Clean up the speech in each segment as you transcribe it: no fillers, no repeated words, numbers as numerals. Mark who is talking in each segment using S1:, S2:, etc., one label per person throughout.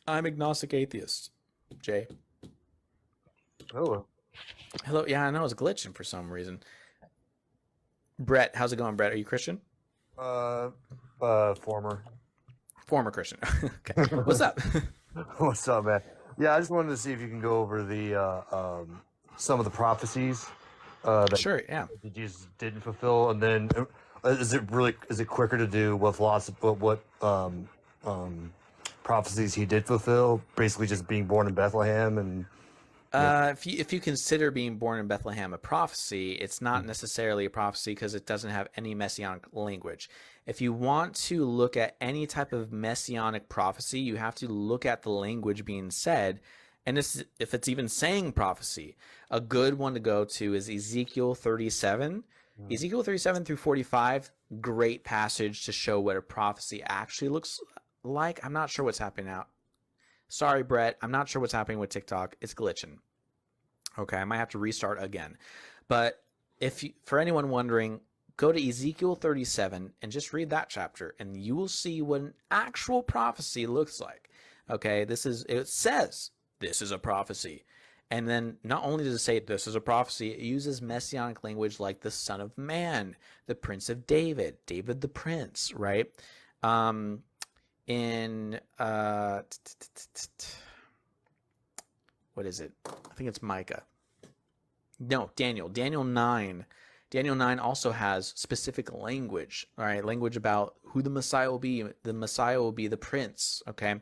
S1: I'm agnostic atheist. Jay.
S2: Oh,
S1: Hello. Yeah, I know it's glitching for some reason. Brett, how's it going, Brett? Are you Christian?
S2: uh, former.
S1: Former Christian. Okay. What's up?
S2: What's up, man? Yeah, I just wanted to see if you can go over the some of the prophecies that
S1: Sure. Yeah.
S2: Jesus didn't fulfill, and then is it quicker to do with lots of what prophecies he did fulfill? Basically, just being born in Bethlehem and you know.
S1: If you consider being born in Bethlehem a prophecy, it's not
S2: Mm.
S1: necessarily a prophecy because it doesn't have any messianic language. If you want to look at any type of messianic prophecy, you have to look at the language being said, and this, if it's even saying prophecy. A good one to go to is Ezekiel 37.
S2: Mm.
S1: Ezekiel 37 through 45, great passage to show what a prophecy actually looks like. I'm not sure what's happening now. Sorry, Brett. I'm not sure what's happening with TikTok. It's glitching. Okay, I might have to restart again. But if you, for anyone wondering, go to Ezekiel 37 and just read that chapter, and you will see what an actual prophecy looks like. Okay, it says this is a prophecy. And then not only does it say this is a prophecy, it uses messianic language like the Son of Man, the Prince of David, David the Prince, right? Um, in what is it? I think it's Micah. No, Daniel. Daniel 9. Daniel 9 also has specific language, all right? Language about who the Messiah will be. The Messiah will be the prince, okay?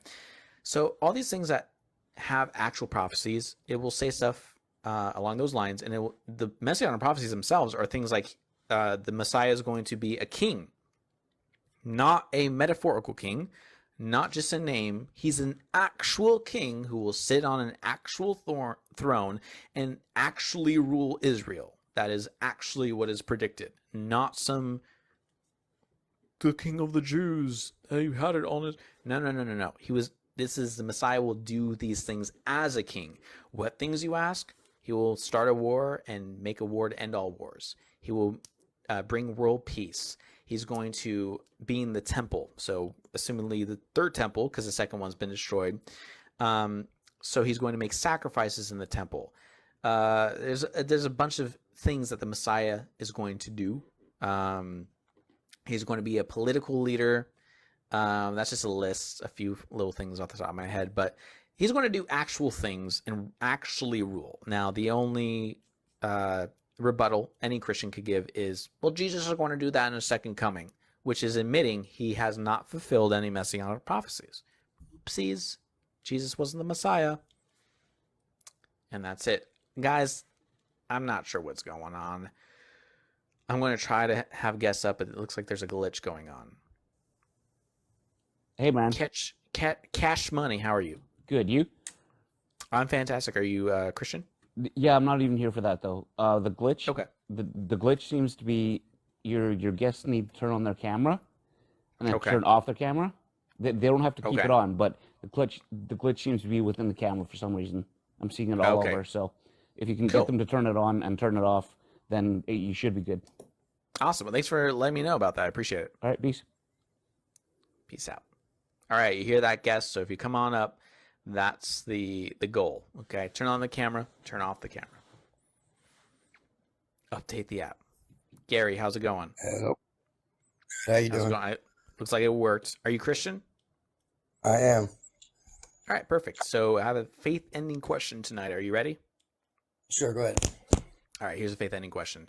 S1: So all these things that have actual prophecies, it will say stuff along those lines, and the messianic prophecies themselves are things like the Messiah is going to be a king, not a metaphorical king, not just a name. He's an actual king who will sit on an actual throne and actually rule Israel. That is actually what is predicted, not some the king of the Jews. You had it on it. No, no, no, no, no. He was. This is the Messiah will do these things as a king. What things you ask? He will start a war and make a war to end all wars. He will bring world peace. He's going to be in the temple. So, assumingly the third temple, because the second one's been destroyed. So he's going to make sacrifices in the temple. There's a bunch of things that the Messiah is going to do. He's going to be a political leader. That's just a list, a few little things off the top of my head, but he's going to do actual things and actually rule. Now, the only rebuttal any Christian could give is, well, Jesus is going to do that in a second coming, which is admitting he has not fulfilled any messianic prophecies. Oopsies. Jesus wasn't the Messiah. And that's it. Guys, I'm not sure what's going on. I'm going to try to have guests up, but it looks like there's a glitch going on.
S3: Hey, man.
S1: Cash Money, how are you?
S3: Good. You?
S1: I'm fantastic. Are you Christian?
S3: Yeah, I'm not even here for that though. The glitch.
S1: Okay.
S3: The glitch seems to be your guests need to turn on their camera and then
S1: Okay.
S3: turn off their camera. They don't have to keep
S1: Okay.
S3: it on, but the glitch seems to be within the camera for some reason. I'm seeing it all
S1: Okay.
S3: over. So if you can
S1: Cool.
S3: get them to turn it on and turn it off, then you should be good.
S1: Awesome. Well, thanks for letting me know about that. I appreciate it.
S3: All right, peace.
S1: Peace out. All right, you hear that, guest? So if you come on up, that's the goal. Okay, turn on the camera, turn off the camera. Update the app. Gary, how's it going?
S4: Hello. How you
S1: How's it
S4: doing?
S1: going? Looks like it worked. Are you Christian?
S4: I am.
S1: All right, perfect. So I have a faith-ending question tonight. Are you ready?
S4: Sure, go ahead.
S1: All right, here's a faith-ending question.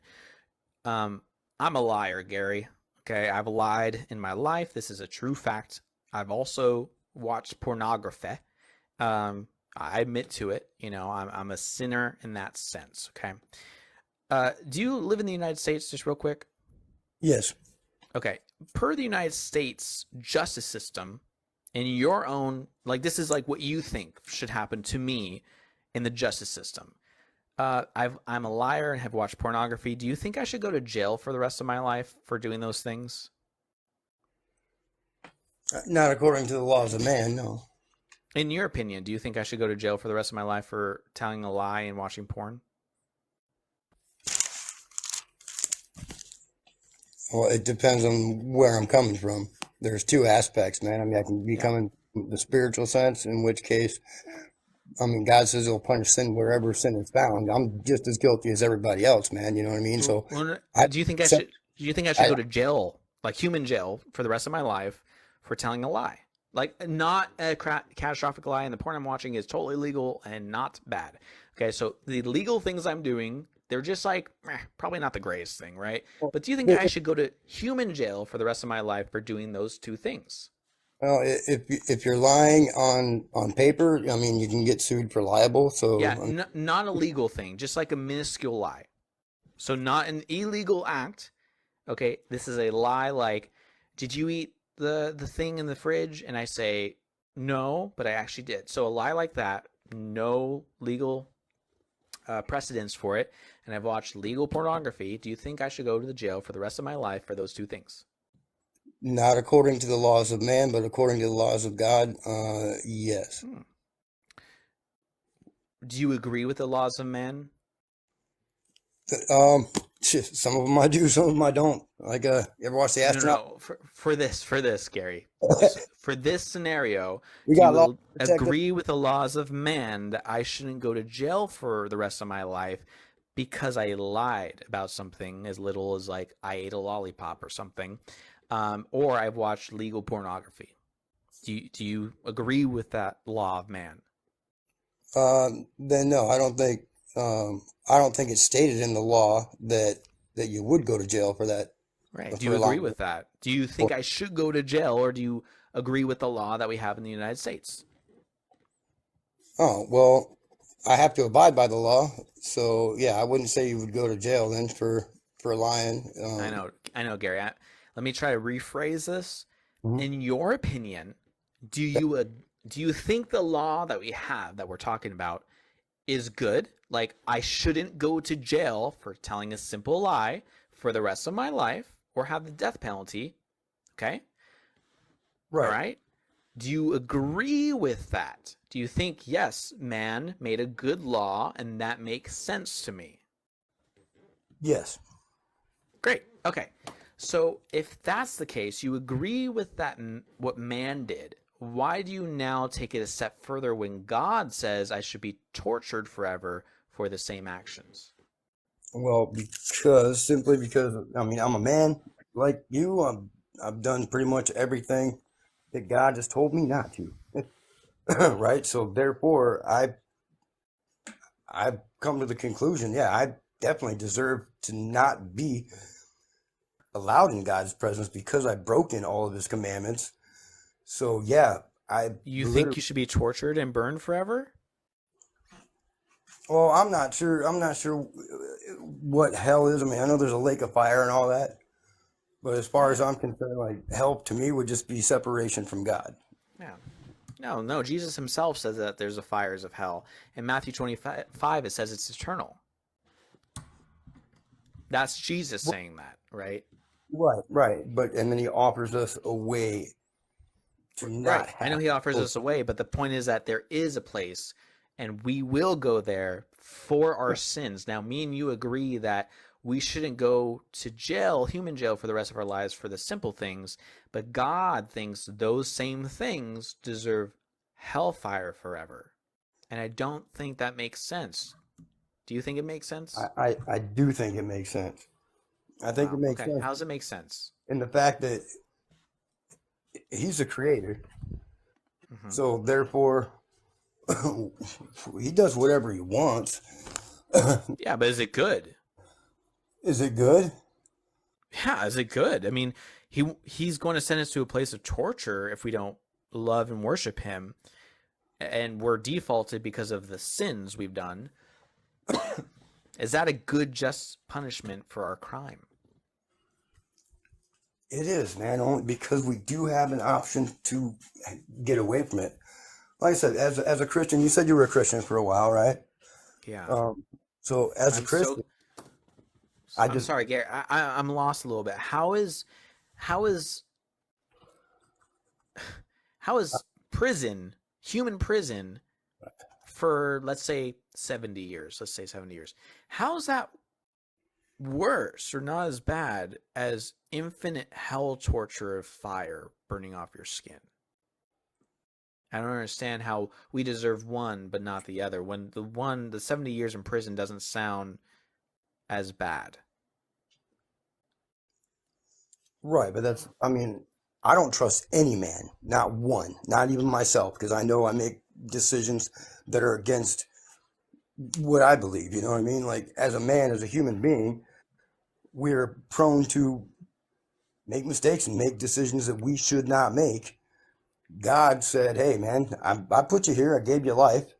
S1: I'm a liar, Gary. Okay, I've lied in my life. This is a true fact. I've also watched pornography. I admit to it. You know, I'm a sinner in that sense. Okay. Do you live in the United States? Just real quick.
S4: Yes.
S1: Okay. Per the United States justice system, in your own, like, this is like what you think should happen to me in the justice system. I'm a liar and have watched pornography. Do you think I should go to jail for the rest of my life for doing those things?
S4: Not according to the laws of man, no.
S1: In your opinion, do you think I should go to jail for the rest of my life for telling a lie and watching porn?
S4: Well, it depends on where I'm coming from. There's two aspects, man. I mean, I can be
S1: Yeah.
S4: coming the spiritual sense, in which case, I mean, God says he'll punish sin wherever sin is found. I'm just as guilty as everybody else, man. You know what I mean? So
S1: Well,
S4: I
S1: do you think I
S4: accept,
S1: should? Do you think I should
S4: I,
S1: go to jail, like human jail, for the rest of my life for telling a lie? Like not a catastrophic lie, and the porn I'm watching is totally legal and not bad. Okay, so the legal things I'm doing, they're just like probably not the greatest thing, right? But do you think I should go to human jail for the rest of my life for doing those two things?
S4: well, if you're lying on paper, I mean, you can get sued for libel. So
S1: Yeah, not a legal thing, just like a minuscule lie. So not an illegal act. Okay, this is a lie like, did you eat the thing in the fridge? And I say, no, but I actually did. So a lie like that, no legal precedence for it. And I've watched legal pornography. Do you think I should go to the jail for the rest of my life for those two things?
S4: not according to the laws of man, but according to the laws of God, yes.
S1: Hmm. Do you agree with the laws of man?
S4: Um, some of them I do, some of them I don't. Like, you ever watch the
S1: No, no,
S4: astronaut?
S1: no. For this, Gary. Just for this scenario,
S4: We
S1: do
S4: got laws
S1: you
S4: to protect us.
S1: agree with the laws of man that I shouldn't go to jail for the rest of my life because I lied about something as little as like I ate a lollipop or something, or I've watched legal pornography? Do you agree with that law of man?
S4: Then no, I don't think it's stated in the law that you would go to jail for that
S1: Right. Do
S4: for
S1: you
S4: a
S1: agree
S4: long.
S1: with that? Do you think I should go to jail, or do you agree with the law that we have in the United States?
S4: Oh, well, I have to abide by the law. So yeah, I wouldn't say you would go to jail then for lying.
S1: I know, Gary. Let me try to rephrase this.
S4: Mhm.
S1: In your opinion, do you uh, do you think the law that we have that we're talking about is good? Like I shouldn't go to jail for telling a simple lie for the rest of my life or have the death penalty, okay? All
S4: Right.
S1: right? Do you agree with that? Do you think yes, man made a good law and that makes sense to me?
S4: Yes.
S1: Great. Okay. So if that's the case, you agree with that what man did. Why do you now take it a step further when God says I should be tortured forever for the same actions?
S4: Well, simply because I mean I'm a man like you. I've done pretty much everything that God just told me not to. Right? So therefore, I've come to the conclusion, yeah, I definitely deserve to not be allowed in God's presence because I broke in all of his commandments. So yeah, I
S1: You think
S4: literally,
S1: you should be tortured and burned forever?
S4: well, I'm not sure what hell is. I mean, I know there's a lake of fire and all that, but as far as
S1: Yeah.
S4: I'm concerned, like hell to me would just be separation from God.
S1: Yeah. No, no. Jesus himself says that there's the fires of hell. In Matthew 25, it says it's eternal. That's Jesus saying that, right?
S4: Right, right. But and then he offers us a way to not
S1: Right. I know
S4: have
S1: he offers
S4: to
S1: us a way, but the point is that there is a place and we will go there for our sins. Now, me and you agree that we shouldn't go to jail, human jail, for the rest of our lives for the simple things, but God thinks those same things deserve hellfire forever. And I don't think that makes sense. Do you think it makes sense?
S4: I do think it makes sense. I think it
S1: Wow.
S4: makes
S1: Okay.
S4: sense
S1: How does it make sense?
S4: in the fact that he's the creator.
S1: Hmm.
S4: So therefore, he does whatever he wants.
S1: Yeah, but is it good?
S4: Is it good?
S1: Yeah, is it good? I mean, he's going to send us to a place of torture if we don't love and worship him, and we're defaulted because of the sins we've done. Is that a good, just punishment for our crime?
S4: It is, man, only because we do have an option to get away from it. Like I said, as a Christian, you said you were a Christian for a while, right?
S1: Yeah.
S4: Um, so as a
S1: I'm so.
S4: Christian, I
S1: I'm
S4: just
S1: sorry, Gary. I'm lost a little bit. How is how is prison, human prison, for let's say 70 years? Let's say 70 years. How is that worse or not as bad as infinite hell torture of fire burning off your skin? I don't understand how we deserve one but not the other. When the 70 years in prison doesn't sound as bad.
S4: Right, but that's, I mean, I don't trust any man, not one, not even myself, because I know I make decisions that are against what I believe. You know what I mean? Like, as a man, as a human being, we're prone to make mistakes and make decisions that we should not make. God said, hey, man, I put you here. I gave you life.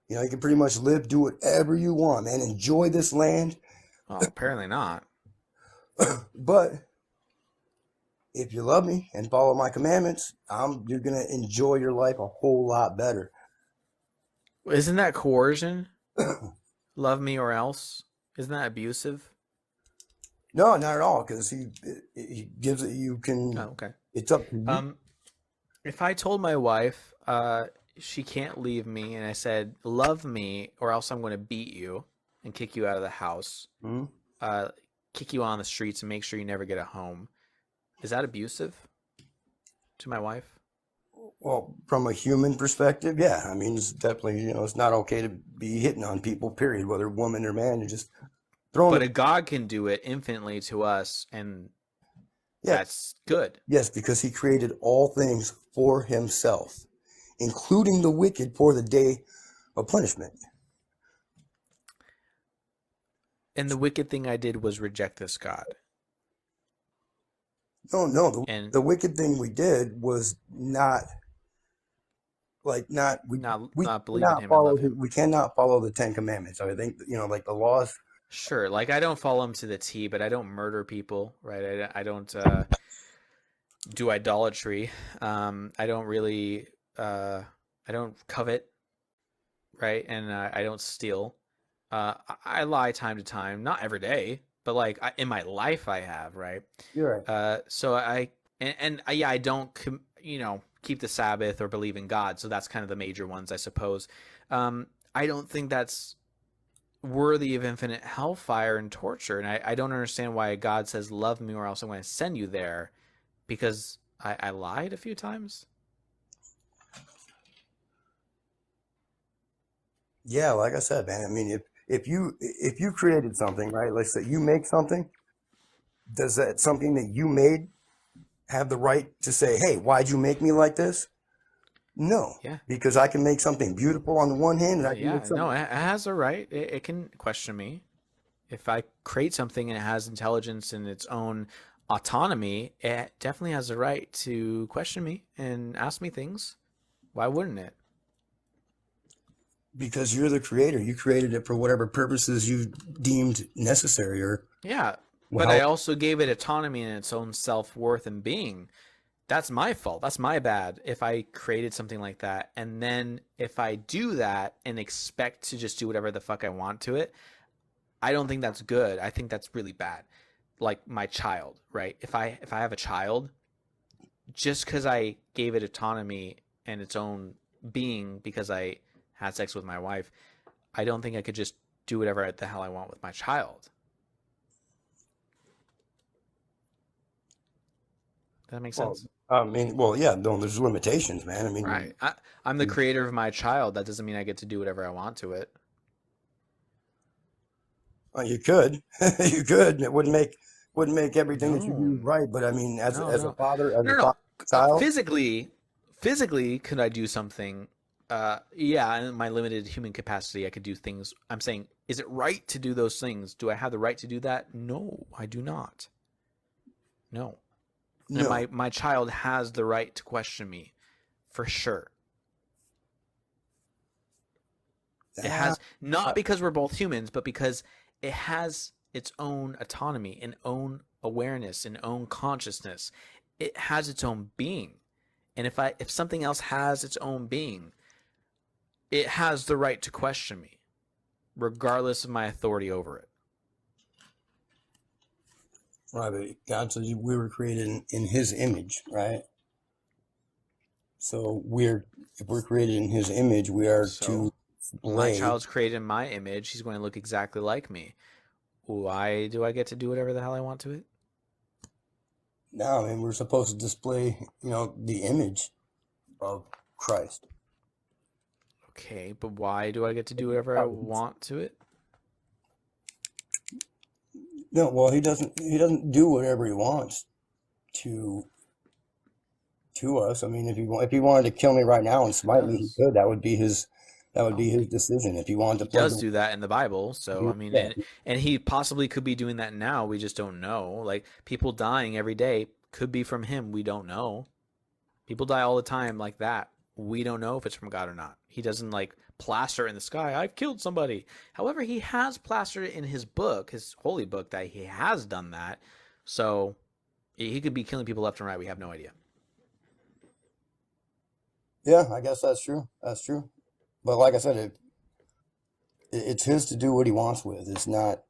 S4: You know, you can pretty much live, do whatever you want, man. Enjoy this land.
S1: Well, apparently not.
S4: But if you love me and follow my commandments, you're going to enjoy your life a whole lot better.
S1: Isn't that coercion? Love me or else? Isn't that abusive?
S4: No, not at all, because he gives it, you can,
S1: Oh, okay.
S4: it's up to you.
S1: If I told my wife she can't leave me and I said, love me or else I'm going to beat you and kick you out of the house,
S4: Mhm.
S1: kick you on the streets and make sure you never get a home, is that abusive to my wife?
S4: Well, from a human perspective, yeah. I mean, it's definitely, it's not okay to be hitting on people, period, whether woman or man. You're just throwing
S1: But
S4: it.
S1: a God can do it infinitely to us, and
S4: Yeah.
S1: that's good.
S4: Yes, because he created all things for himself, including the wicked for the day of punishment.
S1: And the wicked thing I did was reject this God.
S4: No,
S1: And
S4: the wicked thing we did was not like not we
S1: not believe in
S4: cannot
S1: him and
S4: follow
S1: love him.
S4: we cannot follow the Ten Commandments. I think like the laws.
S1: Sure, like I don't follow him to the T, but I don't murder people, right? I don't do idolatry. I don't really I don't covet, right? And I don't steal. I lie time to time, not every day, but like in my life I have, right?
S4: You're right.
S1: So yeah, I don't keep the Sabbath or believe in God. So that's kind of the major ones, I suppose. I don't think that's worthy of infinite hellfire and torture, and I don't understand why God says, "Love me, or else I'm going to send you there," because I lied a few times.
S4: Yeah, like I said, man. I mean, if you created something, right? Let's say you make something. Does that something that you made have the right to say, "Hey, why'd you make me like this?" No,
S1: Yeah.
S4: because I can make something beautiful on the one hand, and I can make
S1: Yeah, no,
S4: something.
S1: it has a right. It can question me. If I create something and it has intelligence and its own autonomy, it definitely has a right to question me and ask me things. Why wouldn't it?
S4: Because you're the creator. You created it for whatever purposes you deemed necessary, or
S1: Yeah, but I
S4: how.
S1: also gave it autonomy and its own self-worth and being. That's my fault. That's my bad if I created something like that. And then if I do that and expect to just do whatever the fuck I want to it, I don't think that's good. I think that's really bad. Like my child, right? If I have a child, just because I gave it autonomy and its own being because I had sex with my wife, I don't think I could just do whatever the hell I want with my child. Does that make
S4: Well,
S1: sense?
S4: I mean, well, yeah, no, there's limitations, man. I mean,
S1: Right. I'm the creator of my child. That doesn't mean I get to do whatever I want to it.
S4: you could, you could. It wouldn't make everything that you do
S1: No,
S4: right, but I mean, as
S1: no,
S4: as a
S1: no,
S4: father, as
S1: no,
S4: a
S1: no.
S4: father child,
S1: Physically, could I do something? Yeah, in my limited human capacity, I could do things. I'm saying, is it right to do those things? Do I have the right to do that? No, I do not. No. And
S4: no.
S1: my child has the right to question me, for sure. It
S4: Ah,
S1: has, not because we're both humans, but because it has its own autonomy and own awareness and own consciousness. It has its own being. And if something else has its own being, it has the right to question me, regardless of my authority over it.
S4: right, but God says we were created in His image, right? So if we're created in His image, we are
S1: So
S4: to
S1: my
S4: display.
S1: child's created in my image. He's going to look exactly like me. Why do I get to do whatever the hell I want to it?
S4: Now, I mean, we're supposed to display, the image of Christ.
S1: Okay, but why do I get to do whatever I want to it?
S4: No, well, he doesn't do whatever he wants to to us. I mean, if he wanted to kill me right now and
S1: Yes, it
S4: smite me, he
S1: does.
S4: could. That would be
S1: Well,
S4: his decision. If he wanted to
S1: he
S4: plug
S1: does
S4: me,
S1: do that in the Bible, so I mean,
S4: yeah,
S1: and he possibly could be doing that now. We just don't know. Like people dying every day could be from him. We don't know. People die all the time like that. We don't know if it's from God or not. He doesn't like plaster in the sky, I've killed somebody. However, he has plastered in his book, his holy book, that he has done that. So he could be killing people left and right. We have no idea.
S4: yeah, I guess that's true. That's true. But like I said, it's his to do what he wants with. It's not.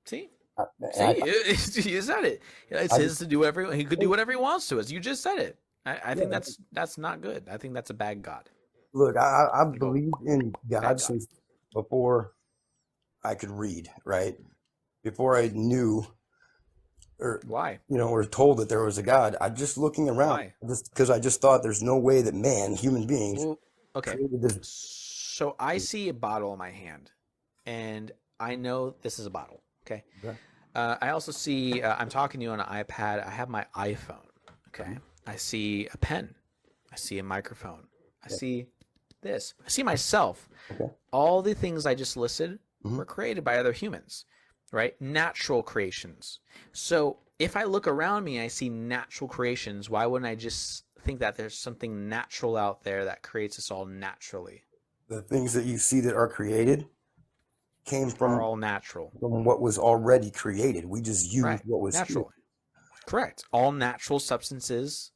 S1: See?
S4: I,
S1: See?
S4: I,
S1: You said it. It's
S4: I
S1: his
S4: just
S1: to do every he could do whatever he wants to us. You just said it. I think
S4: yeah.
S1: that's not good. I think that's a bad God.
S4: Look, I've
S1: Like a
S4: believed in
S1: bad
S4: God
S1: God.
S4: since before I could read, right? Before I knew or
S1: Why?
S4: or told that there was a God. I just looking around,
S1: Why?
S4: just because I just thought there's no way that man, human beings,
S1: Well, okay.
S4: created this.
S1: So I see a bottle in my hand, and I know this is a bottle. Okay.
S4: Okay.
S1: I also see. I'm talking to you on an iPad. I have my iPhone. Okay. I see a pen. I see a microphone. I
S4: Yeah.
S1: see this. I see myself.
S4: Okay.
S1: All the things I just listed
S4: Mhm.
S1: were created by other humans, right? Natural creations. So if I look around me, I see natural creations. Why wouldn't I just think that there's something natural out there that creates us all naturally?
S4: The things that you see that are created came
S1: Are all natural,
S4: from what was already created. We just used
S1: right?
S4: what was here.
S1: Natural. Correct. All natural substances,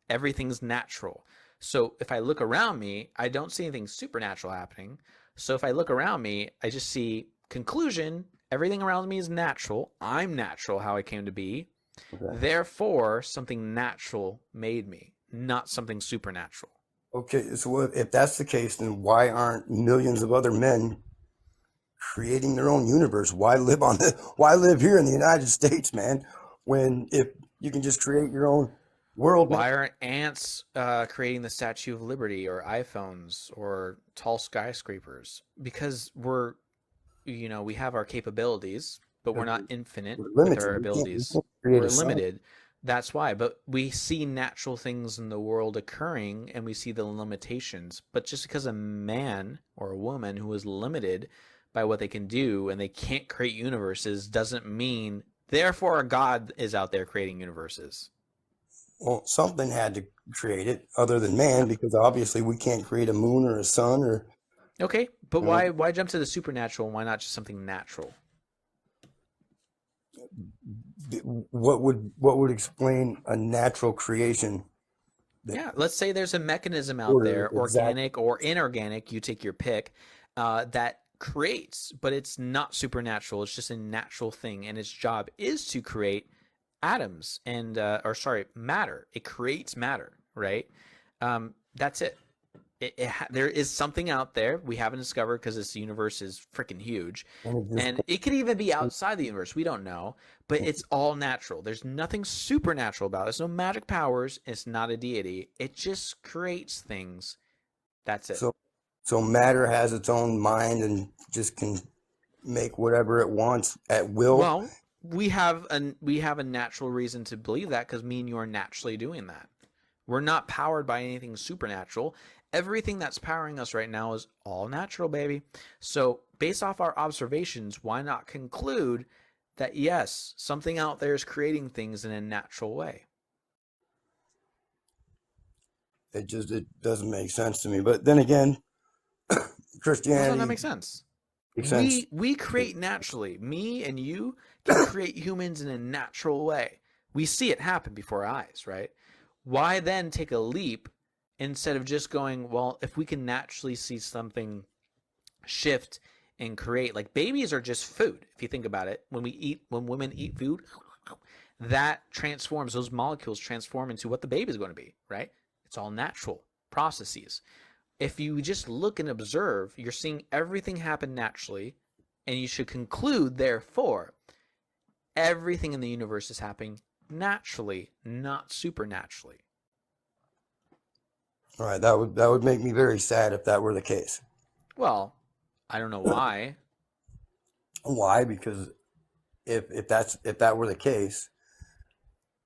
S1: everything's natural. So if I look around me, I don't see anything supernatural happening. So if I look around me, I just see conclusion, everything around me is natural. I'm natural how I came to be.
S4: Okay.
S1: Therefore, something natural made me, not something supernatural.
S4: Okay, so if that's the case, then why aren't millions of other men creating their own universe? Why live here in the United States, man? When if you can just create your own world, man?
S1: Why aren't ants creating the Statue of Liberty or iPhones or tall skyscrapers? Because we have our capabilities, but we're not infinite
S4: We're
S1: with
S4: limited.
S1: our
S4: We
S1: abilities.
S4: can't create
S1: We're
S4: a sun.
S1: limited. That's why. But we see natural things in the world occurring and we see the limitations. But just because a man or a woman who is limited by what they can do and they can't create universes doesn't mean, therefore, God is out there creating universes.
S4: Well, something had to create it other than man, because obviously we can't create a moon or a sun or
S1: Okay, but
S4: you know,
S1: why jump to the supernatural and why not just something natural?
S4: what would explain a natural creation that
S1: Yeah, let's say there's a mechanism out
S4: order
S1: there,
S4: exact.
S1: organic or inorganic, you take your pick, that creates, but it's not supernatural. It's just a natural thing, and its job is to create atoms and, or sorry, matter. It creates matter, right? That's it. There is something out there we haven't discovered because this universe is freaking huge,
S4: And it just
S1: and it could even be outside the universe. We don't know, but it's all natural. There's nothing supernatural about it. There's no magic powers. It's not a deity. It just creates things. That's it.
S4: so matter has its own mind and just can make whatever it wants at will.
S1: Well, we have a natural reason to believe that because me and you are naturally doing that. We're not powered by anything supernatural. Everything that's powering us right now is all natural, baby. So, based off our observations, why not conclude that yes, something out there is creating things in a natural way?
S4: It doesn't make sense to me. But then again,
S1: How does that
S4: Christianity
S1: make sense?
S4: makes sense.
S1: We create naturally. Me and you can create humans in a natural way. We see it happen before our eyes, right? Why then take a leap instead of just going, well, if we can naturally see something shift and create, like babies are just food. If you think about it, when women eat food, that transforms, those molecules transform into what the baby is going to be, right? It's all natural processes. If you just look and observe, you're seeing everything happen naturally, and you should conclude, therefore, everything in the universe is happening naturally, not supernaturally.
S4: All right, that would make me very sad if that were the case.
S1: Well, I don't know why.
S4: Why? Because if that were the case,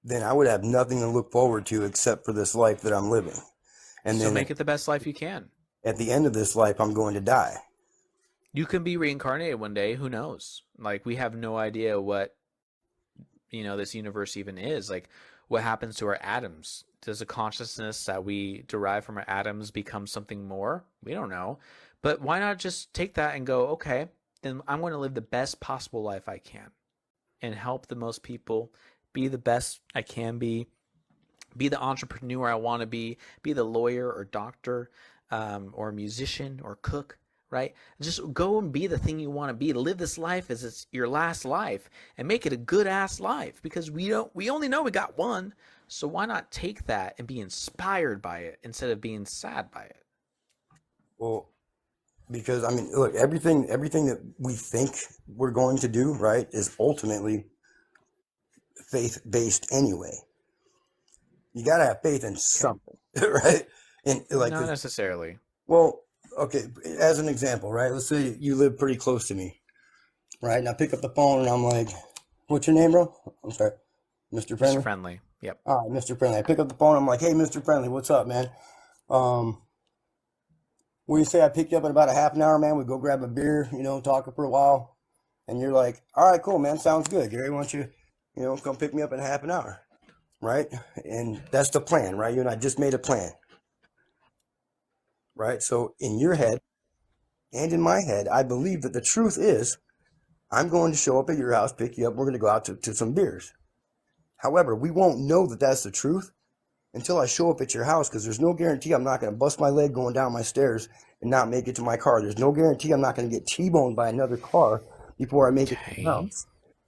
S4: then I would have nothing to look forward to except for this life that I'm living. And
S1: So
S4: then
S1: make it the best life you can.
S4: at the end of this life, I'm going to die.
S1: You can be reincarnated one day. Who knows? Like, we have no idea what, this universe even is. Like, what happens to our atoms? Does the consciousness that we derive from our atoms become something more? We don't know. But why not just take that and go, okay, then I'm going to live the best possible life I can and help the most people, be the best I can be the entrepreneur I want to be the lawyer or doctor, or musician or cook, right? Just go and be the thing you want to be. Live this life as it's your last life and make it a good ass life, because we only know we got one. So why not take that and be inspired by it instead of being sad by it?
S4: Well, because I mean, look, everything that we think we're going to do, right, is ultimately faith based anyway. You got to have faith in something, right? And like,
S1: Not necessarily.
S4: well, okay, as an example, right? Let's say you live pretty close to me, right? And I pick up the phone and I'm like, "What's your name, bro?" I'm sorry, Mr.
S1: Mr.
S4: Friendly.
S1: Friendly. Yep.
S4: All right, Mr. Friendly. I pick up the phone. I'm like, "Hey, Mr. Friendly, what's up, man? What do you say? I pick you up in about a half an hour, man. We go grab a beer, talk for a while." And you're like, "All right, cool, man. Sounds good. Gary, why don't you, come pick me up in half an hour?" Right? And that's the plan, right? You and I just made a plan, right? So in your head and in my head, I believe that the truth is I'm going to show up at your house, pick you up. We're going to go out to some beers. However, we won't know that that's the truth until I show up at your house, because there's no guarantee I'm not going to bust my leg going down my stairs and not make it to my car. There's no guarantee I'm not going to get T-boned by another car before I make it to the
S1: Okay.
S4: house.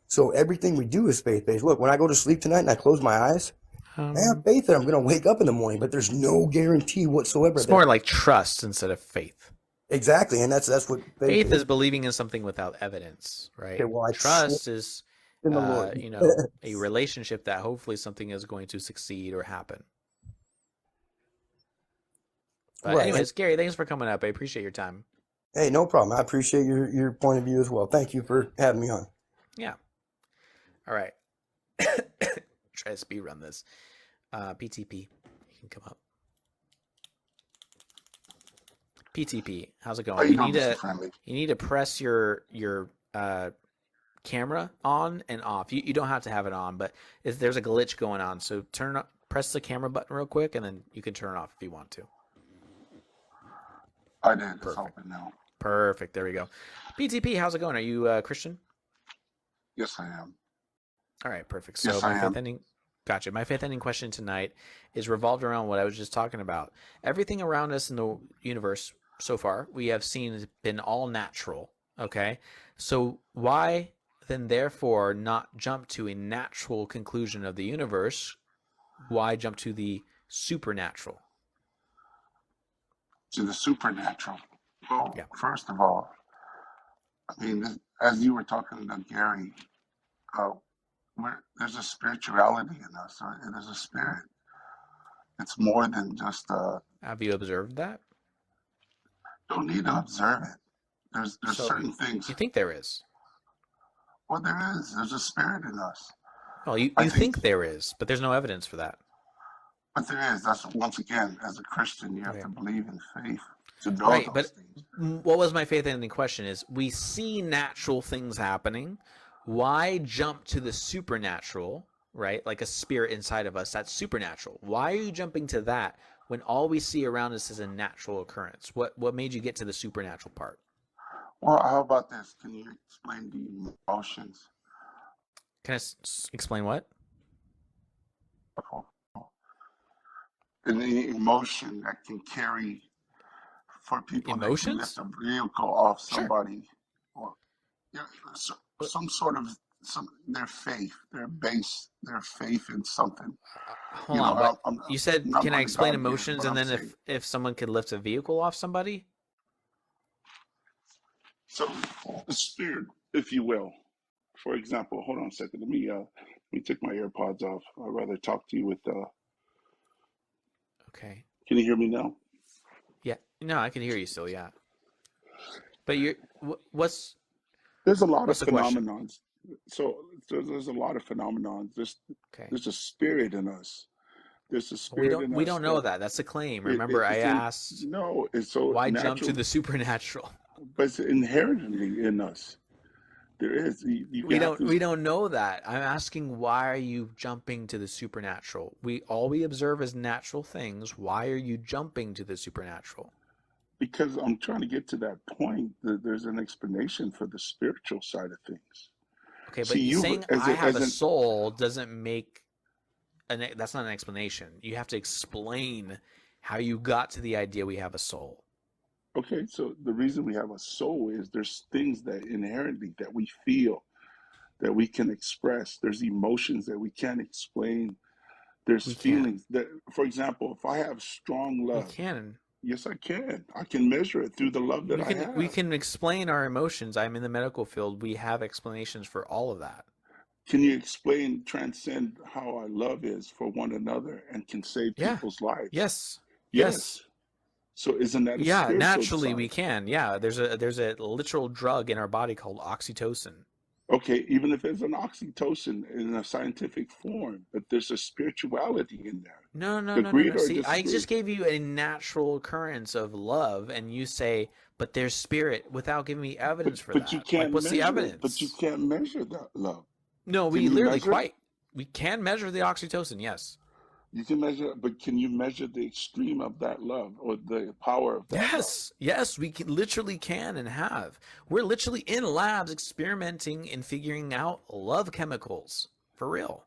S4: So everything we do is faith-based. Look, when I go to sleep tonight and I close my eyes, I have faith that I'm going to wake up in the morning, but there's no guarantee whatsoever.
S1: It's more like trust instead of faith.
S4: Exactly, and that's what
S1: Faith is believing in something without evidence, right?
S4: Okay, well, I
S1: Trust is,
S4: in the Lord.
S1: a relationship that hopefully something is going to succeed or happen. But
S4: Right.
S1: anyways, Gary, thanks for coming up. I appreciate your time.
S4: Hey, no problem. I appreciate your point of view as well. Thank you for having me on.
S1: Yeah. All right. Try to speed run this. PTP, you can come up. PTP, how's it
S5: How
S1: going?
S5: you
S1: You
S5: doing,
S1: need
S5: Mr.
S1: to
S5: Friendly?
S1: press your camera on and off. You don't have to have it on, but there's a glitch going on. So press the camera button real quick, and then you can turn it off if you want to.
S5: I did. It's
S1: Perfect.
S5: open now.
S1: Perfect. There we go. PTP, how's it going? Are you Christian?
S5: Yes, I am.
S1: All right, perfect. So
S5: Yes, I am.
S1: Gotcha. My faith ending question tonight is revolved around what I was just talking about. Everything around us in the universe so far we have seen has been all natural. Okay, so why then therefore not jump to a natural conclusion of the universe? Why jump to the supernatural?
S5: To the supernatural. Well,
S1: Yeah.
S5: first of all, I mean, as you were talking about Gary, uh, there's a spirituality in us. Right? There's a spirit. It's more than just.
S1: Have you observed that?
S5: Don't need to observe it. There's
S1: So
S5: certain things.
S1: you think there is?
S5: Well, there is. There's a spirit in us.
S1: Well, you
S5: I
S1: think
S5: think,
S1: there is, but there's no evidence for that.
S5: but there is. That's once again, as a Christian, you have
S1: Right.
S5: to believe in faith to know
S1: Right,
S5: those
S1: but
S5: things.
S1: what was my faith ending question is we see natural things happening. Why jump to the supernatural, right? Like a spirit inside of us, that's supernatural. Why are you jumping to that when all we see around us is a natural occurrence? What made you get to the supernatural part?
S5: Well, how about this? Can you explain the emotions?
S1: Can I explain what?
S5: And the emotion that can carry for people that can lift
S1: Emotions?
S5: a vehicle off
S1: Sure.
S5: somebody, or yeah, some sort of their faith, their faith in something.
S1: Hold on, but
S5: I'm
S1: you said,
S5: not
S1: can I
S5: going to
S1: explain
S5: God here,
S1: emotions
S5: but
S1: and
S5: I'm
S1: then
S5: saying
S1: if someone could lift a vehicle off somebody?
S5: so the spirit, if you will. For example, hold on a second. Let me take my AirPods off. I'd rather talk to you with
S1: Okay.
S5: Can you hear me now?
S1: Yeah. No, I can hear you still. Yeah. But you're what's
S5: There's a lot of
S1: what's the question?
S5: phenomenons. So there's a lot of phenomenons.
S1: Okay.
S5: There's a spirit in us. There's a
S1: We
S5: spirit
S1: don't
S5: in
S1: we
S5: us
S1: don't know
S5: that
S1: that. That's a claim. Remember, I
S5: it's in
S1: asked
S5: no, it's so
S1: why jump to
S5: natural,
S1: the supernatural.
S5: but it's inherently in us. There is you have to.
S1: We don't know that. I'm asking why are you jumping to the supernatural? All we observe is natural things. Why are you jumping to the supernatural?
S5: Because I'm trying to get to that point that there's an explanation for the spiritual side of things.
S1: Okay,
S5: See,
S1: but
S5: you
S1: saying
S5: as
S1: I
S5: a,
S1: have
S5: as
S1: a
S5: an
S1: soul doesn't make that's not an explanation. You have to explain how you got to the idea we have a soul.
S5: okay. So the reason we have a soul is there's things that inherently that we feel that we can express. There's emotions that we can't explain. There's
S1: We can.
S5: feelings that, for example, if I have strong
S1: We
S5: love,
S1: can.
S5: yes, I can. I can measure it through the love that I
S1: We
S5: have.
S1: can explain our emotions. I'm in the medical field. We have explanations for all of that.
S5: Can you explain, transcend how our love is for one another and can save
S1: Yeah.
S5: people's lives?
S1: Yes. Yes.
S5: Yes. So isn't that a
S1: Yeah,
S5: spiritual
S1: naturally we
S5: side?
S1: can. Yeah, there's a literal drug in our body called oxytocin.
S5: Okay, even if it's an oxytocin in a scientific form, but there's a spirituality in there.
S1: No, no, no, no,
S5: Agreed
S1: no.
S5: or
S1: See, I
S5: disagree?
S1: just gave you a natural occurrence of love, and you say, but there's spirit without giving me evidence for
S5: But you
S1: that. Like,
S5: can't
S1: what's the
S5: measure it. But you
S1: evidence?
S5: can't measure that love.
S1: No,
S5: Can you measure it?
S1: we can measure the oxytocin, yes.
S5: You can measure it, but can you measure the extreme of that love or the power of that love?
S1: Yes, yes, literally can and have. We're literally in labs experimenting and figuring out love chemicals for real.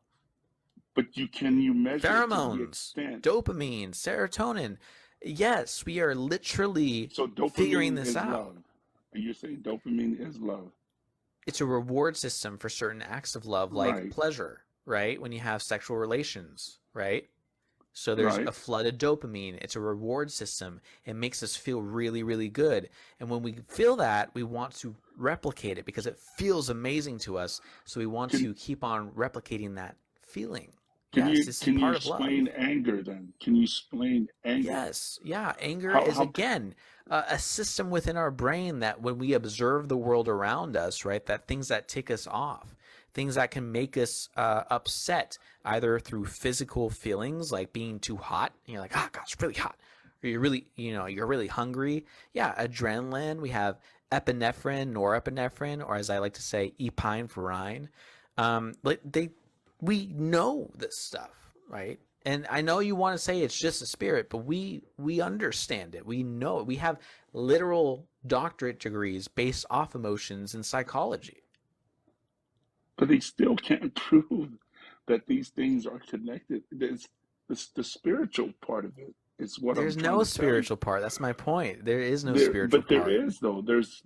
S5: But can you measure it to the
S1: Pheromones,
S5: extent?
S1: dopamine, serotonin. Yes, we are literally
S5: So
S1: figuring
S5: dopamine
S1: this
S5: is
S1: out.
S5: love. And you're saying dopamine is love.
S1: It's a reward system for certain acts of love, like
S5: Right,
S1: pleasure, right? When you have sexual relations, right? So there's
S5: right.
S1: a flood of dopamine. It's a reward system. It makes us feel really, really good. And when we feel that, we want to replicate it because it feels amazing to us. So we want
S5: Can
S1: to keep on replicating that feeling.
S5: can
S1: Yes,
S5: you
S1: this is
S5: can you
S1: part of love.
S5: explain anger then? Can you explain anger?
S1: Yes, yeah. Anger
S5: How
S1: is
S5: how
S1: again a system within our brain that when we observe the world around us, right, that things that tick us off, things that can make us upset, either through physical feelings like being too hot, and you're like, ah, God, it's really hot, or you're really, you're really hungry. Yeah, adrenaline. We have epinephrine, norepinephrine, or as I like to say, epinephrine. Like we know this stuff, right? And I know you want to say it's just a spirit, but we understand it. We know it. We have literal doctorate degrees based off emotions in psychology.
S5: but they still can't prove that these things are connected. It's the spiritual part of it. It's what I'm
S1: There's
S5: trying
S1: no
S5: to tell you.
S1: spiritual part. That's my point. There is no
S5: There,
S1: spiritual
S5: but there
S1: part.
S5: is though. There's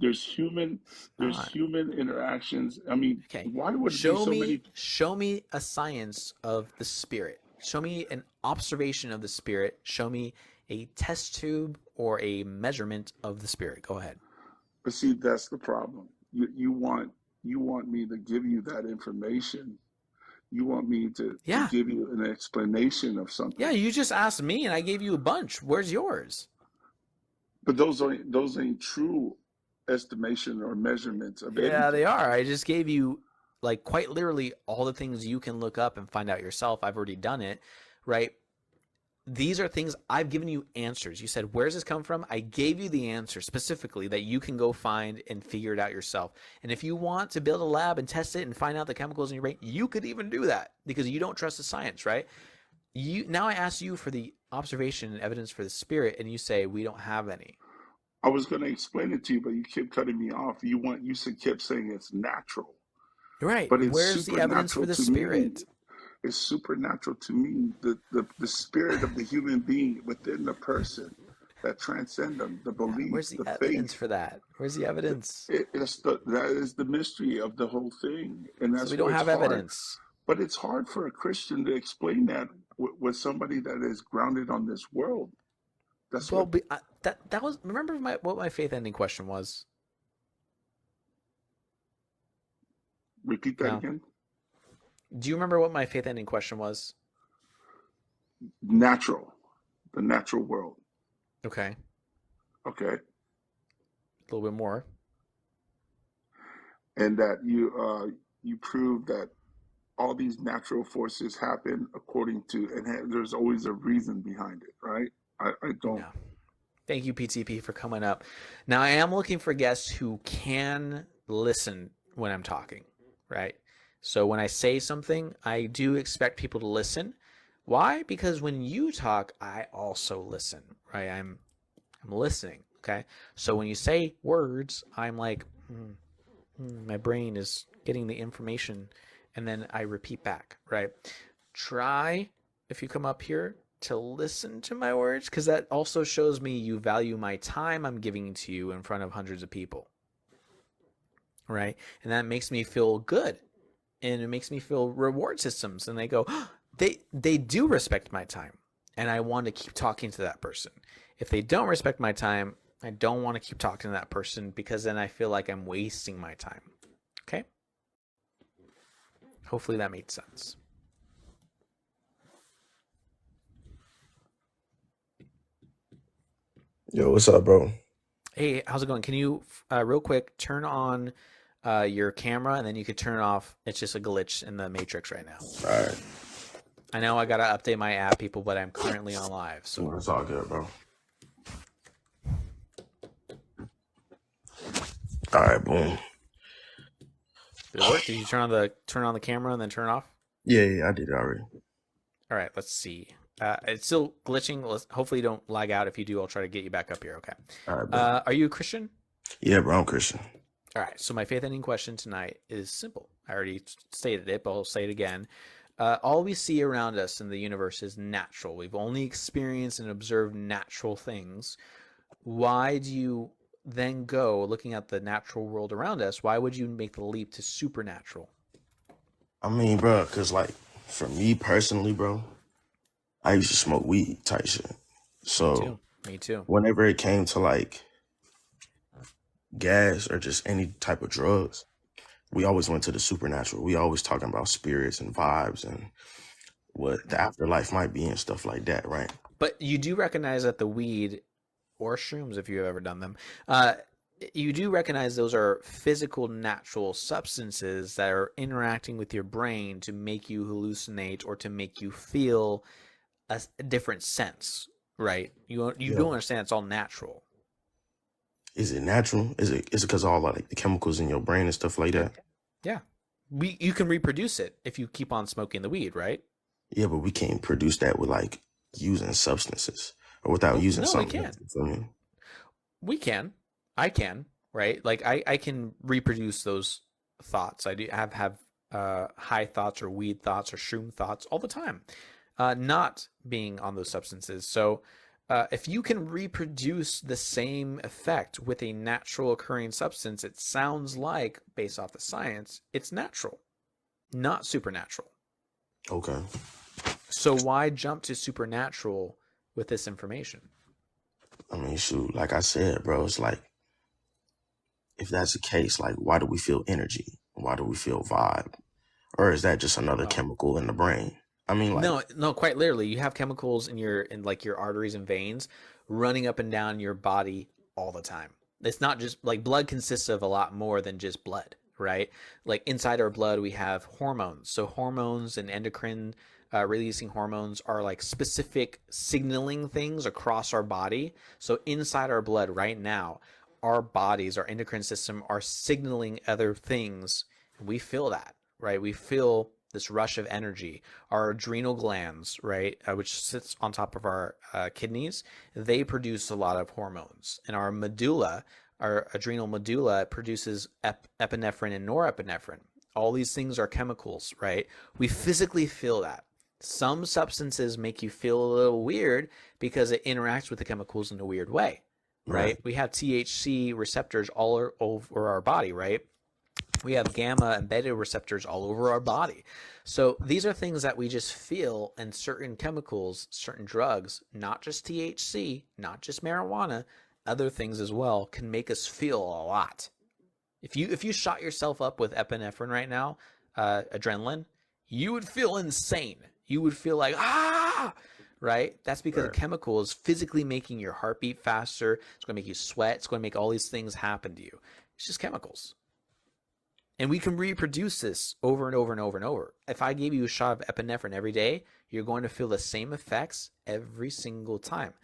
S1: Not.
S5: human interactions. I mean,
S1: Okay.
S5: why would it be so many?
S1: Show me a science of the spirit. Show me an observation of the spirit. Show me a test tube or a measurement of the spirit. Go ahead.
S5: But see, that's the problem. You want me to give you that information. You want me to
S1: Yeah.
S5: give you an explanation of
S1: Yeah,
S5: something.
S1: you just asked me and I gave you a bunch. Where's yours?
S5: But those ain't true estimation or measurements of
S1: Yeah, they
S5: anything.
S1: are. I just gave you like quite literally all the things you can look up and find out yourself. I've already done it, right? These are things I've given you answers. You said, where's this come from? I gave you the answer specifically that you can go find and figure it out yourself. And if you want to build a lab and test it and find out the chemicals in your brain, you could even do that because you don't trust the science, right? Now I ask you for the observation and evidence for the spirit, and you say we don't have any.
S5: I was going to explain it to you, but you kept cutting me off. Kept saying it's natural,
S1: You're right.
S5: but it's
S1: Where's the evidence for
S5: supernatural
S1: the
S5: to me.
S1: spirit?
S5: It's supernatural to me. The spirit of the human being within the person that transcend them, the
S1: Yeah,
S5: belief,
S1: where's the
S5: the
S1: evidence
S5: faith.
S1: for that? Where's the evidence?
S5: That is the mystery of the whole thing, and
S1: So we
S5: that's
S1: don't
S5: why it's
S1: have
S5: hard.
S1: evidence.
S5: But it's hard for a Christian to explain that with somebody that is grounded on this world. That's
S1: Well,
S5: what.
S1: that was remember what my faith ending question was.
S5: Repeat that
S1: No,
S5: again.
S1: do you remember what my faith ending question was?
S5: Natural. the natural world.
S1: Okay.
S5: Okay.
S1: A little bit more.
S5: And that you prove that all these natural forces happen according to, and there's always a reason behind it, right? I don't.
S1: No. Thank you, PTP, for coming up. Now, I am looking for guests who can listen when I'm talking, right? So when I say something, I do expect people to listen. Why? Because when you talk, I also listen, right? I'm listening, okay? So when you say words, I'm like, my brain is getting the information, and then I repeat back, right? Try, if you come up here, to listen to my words, because that also shows me you value my time I'm giving to you in front of hundreds of people, right? And that makes me feel good, and it makes me feel reward systems, and they go, oh, they do respect my time, and I want to keep talking to that person. If they don't respect my time, I don't want to keep talking to that person, because then I feel like I'm wasting my time. Okay? Hopefully that made sense.
S6: Yo, what's up, bro?
S1: Hey, how's it going? Can you, real quick, turn on your camera, and then you could turn it off. It's just a glitch in the matrix right now.
S6: All right.
S1: I know I got to update my app, people, but I'm currently on live. So
S6: It's all good, bro. All right, boom.
S1: did it work? Did you turn on the camera and then turn it off?
S6: Yeah, I did it already.
S1: All right, let's see. It's still glitching. Hopefully you don't lag out. If you do, I'll try to get you back up here. Okay.
S6: All right, bro.
S1: Are you a Christian?
S6: Yeah, bro, I'm Christian.
S1: All right. So my faith ending question tonight is simple. I already stated it, but I'll say it again. All we see around us in the universe is natural. We've only experienced and observed natural things. Why do you then go looking at the natural world around us? Why would you make the leap to supernatural?
S6: I mean, bro, because, like, for me personally, bro, I used to smoke weed type shit. So
S1: Me too.
S6: whenever it came to, like, gas or just any type of drugs, we always went to the supernatural. We always talking about spirits and vibes and what the afterlife might be and stuff like that, right?
S1: But you do recognize that the weed or shrooms, if you've ever done them, you do recognize those are physical, natural substances that are interacting with your brain to make you hallucinate or to make you feel a different sense, right? You
S6: Yeah.
S1: don't understand it's all natural.
S6: Is it natural? Is it because all like the chemicals in your brain and stuff like that?
S1: Yeah. You can reproduce it if you keep on smoking the weed, right?
S6: Yeah, but we can't produce that with like using substances or without using
S1: No, we
S6: something.
S1: can.
S6: You feel me?
S1: We can. I can, right? Like I can reproduce those thoughts. I do have high thoughts or weed thoughts or shroom thoughts all the time, not being on those substances. So if you can reproduce the same effect with a natural occurring substance, it sounds like, based off the science, it's natural, not supernatural.
S6: Okay.
S1: So why jump to supernatural with this information?
S6: I mean, shoot, like I said, bro, it's like, if that's the case, like, why do we feel energy? Why do we feel vibe? Or is that just another chemical in the brain? I mean, like,
S1: No, quite literally. You have chemicals in like your arteries and veins running up and down your body all the time. It's not just like blood consists of a lot more than just blood, right? Like inside our blood, we have hormones. So hormones and endocrine releasing hormones are like specific signaling things across our body. So inside our blood right now, our bodies, our endocrine system are signaling other things. And we feel that, right? We feel this rush of energy. Our adrenal glands, right, which sits on top of our kidneys, they produce a lot of hormones. And our medulla, our adrenal medulla, produces epinephrine and norepinephrine. All these things are chemicals, right? We physically feel that. Some substances make you feel a little weird because it interacts with the chemicals in a weird way, right? We have THC receptors all over our body, right? We have gamma and beta receptors all over our body. So these are things that we just feel, and certain chemicals, certain drugs, not just THC, not just marijuana, other things as well, can make us feel a lot. If you shot yourself up with epinephrine right now, adrenaline, you would feel insane. You would feel like, right? That's because a
S6: Right.
S1: chemical is physically making your heart beat faster. It's going to make you sweat. It's going to make all these things happen to you. It's just chemicals. And we can reproduce this over and over and over and over. If I gave you a shot of epinephrine every day, you're going to feel the same effects every single time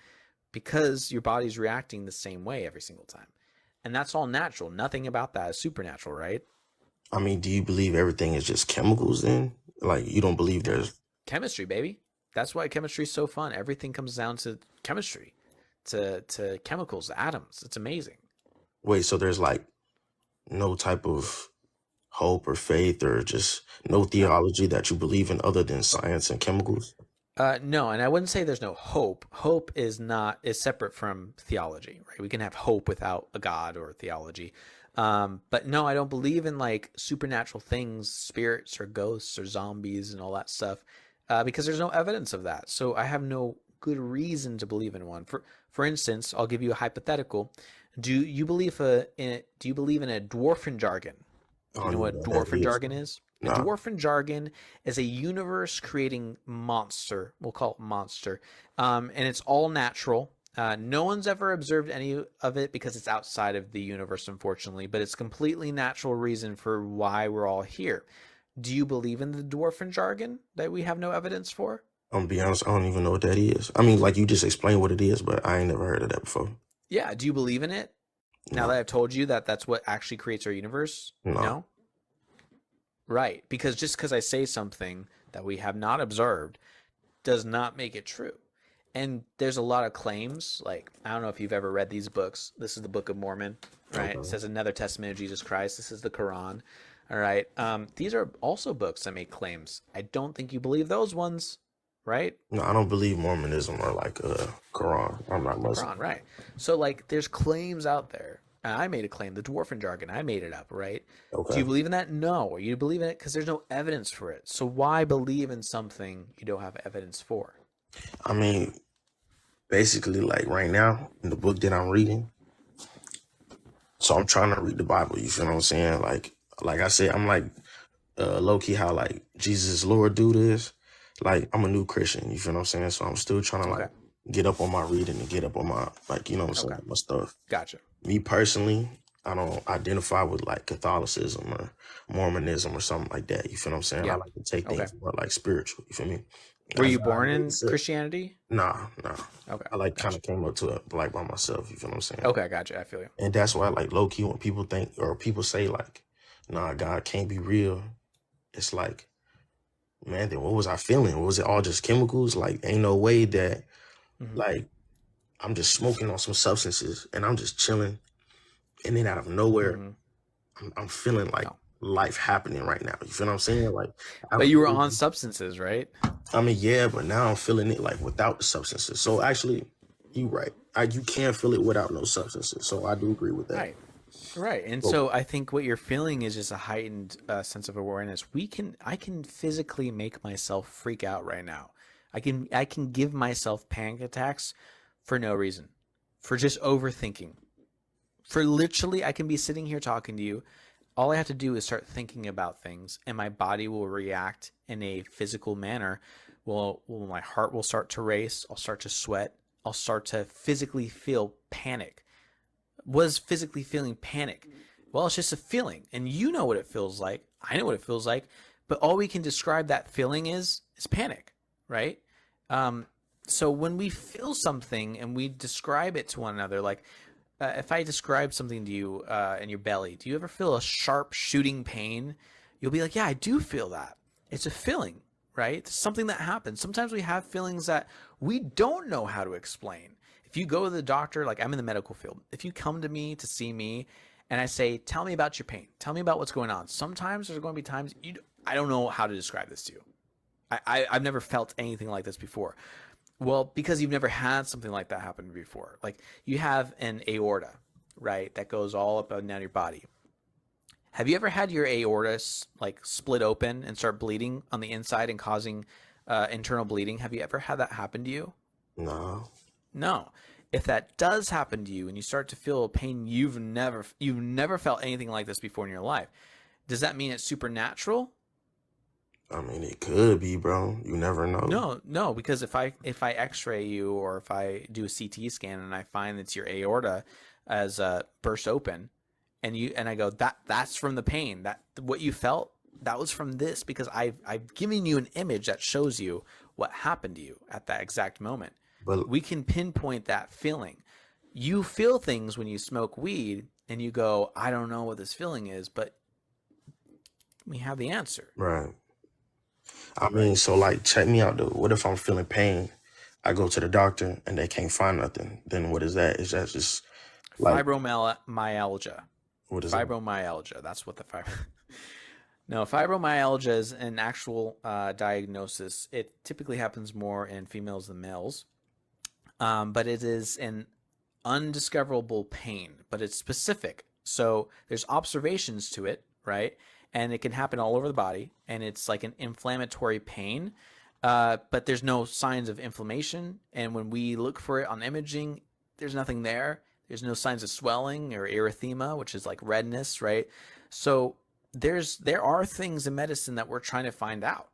S1: because your body's reacting the same way every single time. And that's all natural. Nothing about that is supernatural, right?
S6: I mean, do you believe everything is just chemicals then? Like, you don't believe there's.
S1: Chemistry, baby. That's why chemistry is so fun. Everything comes down to chemistry, to chemicals, atoms. It's amazing.
S6: Wait, so there's like no type of hope or faith or just no theology that you believe in other than science and chemicals?
S1: No, and I wouldn't say there's no hope. Hope is separate from theology, right? We can have hope without a God or theology. But no, I don't believe in like supernatural things, spirits or ghosts or zombies and all that stuff, because there's no evidence of that. So I have no good reason to believe in one. For instance, I'll give you a hypothetical. Do you believe in a dwarfen jargon?
S6: I
S1: Do you
S6: don't
S1: know
S6: know
S1: what
S6: what that
S1: dwarfen
S6: is.
S1: jargon is? A
S6: Nah.
S1: dwarfen jargon is a universe creating monster. We'll call it monster. And it's all natural. No one's ever observed any of it because it's outside of the universe, unfortunately, but it's completely natural reason for why we're all here. Do you believe in the dwarfen jargon that we have no evidence for?
S6: I'm gonna be honest, I don't even know what that is. I mean, like you just explained what it is, but I ain't never heard of that before.
S1: Yeah. Do you believe in it? Now
S6: No,
S1: that I've told you that that's what actually creates our universe?
S6: no.
S1: No? Right. Because just because I say something that we have not observed does not make it true. And there's a lot of claims. Like, I don't know if you've ever read these books. This is the Book of Mormon, right? It
S6: Okay.
S1: says another testament of Jesus Christ. This is the Quran. All right. These are also books that make claims. I don't think you believe those ones, right?
S6: No, I don't believe Mormonism or like Quran. I'm not Muslim.
S1: Quran, right? So like, there's claims out there. And I made a claim, the dwarfen jargon. I made it up, right? Do
S6: Okay.
S1: you believe in that? No. You believe in it because there's no evidence for it. So why believe in something you don't have evidence for?
S6: I mean, basically, like right now in the book that I'm reading, so I'm trying to read the Bible. You feel what I'm saying? Like I said, I'm like low key how like Jesus is Lord do this. Like I'm a new Christian. You feel what I'm saying? So I'm still trying to
S1: Okay.
S6: like get up on my reading and get up on my like you know what I'm
S1: Okay.
S6: saying my stuff.
S1: Gotcha.
S6: Me personally, I don't identify with like Catholicism or Mormonism or something like that. You feel what I'm saying? I
S1: Yeah.
S6: like to take
S1: Okay.
S6: things more like spiritual. You feel me?
S1: Were
S6: That's
S1: you
S6: why I
S1: born in
S6: really said,
S1: Christianity?
S6: nah.
S1: Okay.
S6: I like kind
S1: Gotcha.
S6: of came up to it like by myself. You feel what I'm saying?
S1: Okay. Gotcha. I feel you.
S6: And that's why like low key when people think or people say like, nah, God can't be real. It's like, man, then what was I feeling? Was it all just chemicals? Like, ain't no way that
S1: Hmm.
S6: like I'm just smoking on some substances and I'm just chilling, and then out of nowhere,
S1: Hmm.
S6: I'm feeling like
S1: No.
S6: life happening right now. You feel what I'm saying? Like,
S1: But you were on substances, right?
S6: I mean, yeah, but now I'm feeling it like without the substances. So actually, you right. You can't feel it without no substances. So I do agree with that.
S1: Right. Right. And
S6: Well,
S1: so I think what you're feeling is just a heightened sense of awareness. I can physically make myself freak out right now. I can give myself panic attacks for no reason, for just overthinking. For literally, I can be sitting here talking to you. All I have to do is start thinking about things, and my body will react in a physical manner. My heart will start to race. I'll start to sweat. I'll start to physically feel panic. Was physically feeling panic? Well, it's just a feeling, and you know what it feels like. I know what it feels like, but all we can describe that feeling is panic, right? So when we feel something and we describe it to one another, like if I describe something to you in your belly, do you ever feel a sharp shooting pain? You'll be like, yeah, I do feel that. It's a feeling, right? It's something that happens. Sometimes we have feelings that we don't know how to explain. If you go to the doctor, like I'm in the medical field, if you come to me to see me and I say, tell me about your pain, tell me about what's going on. Sometimes there's going to be times I don't know how to describe this to you. I've never felt anything like this before. Well, because you've never had something like that happen before. Like you have an aorta, right, that goes all up and down your body. Have you ever had your aorta like split open and start bleeding on the inside and causing internal bleeding? Have you ever had that happen to you?
S6: no.
S1: No. If that does happen to you and you start to feel pain you've never felt anything like this before in your life, does that mean it's supernatural?
S6: I mean, it could be, bro. You never know.
S1: No, because if I X-ray you or if I do a CT scan and I find that your aorta as burst open, and I go that's from the pain, that what you felt, that was from this, because I've given you an image that shows you what happened to you at that exact moment.
S6: But
S1: We can pinpoint that feeling. You feel things when you smoke weed and you go, I don't know what this feeling is, but we have the answer.
S6: right. I mean, so like, check me out though. What if I'm feeling pain? I go to the doctor and they can't find nothing. Then what is that? Is that just like
S1: Fibromyalgia.
S6: what is it?
S1: Fibromyalgia. That's what the fibro. No, fibromyalgia is an actual diagnosis. It typically happens more in females than males, but it is an undiscoverable pain, but it's specific. So there's observations to it, right? And it can happen all over the body, and it's like an inflammatory pain, but there's no signs of inflammation. And when we look for it on imaging, there's nothing there. There's no signs of swelling or erythema, which is like redness, right? So there are things in medicine that we're trying to find out.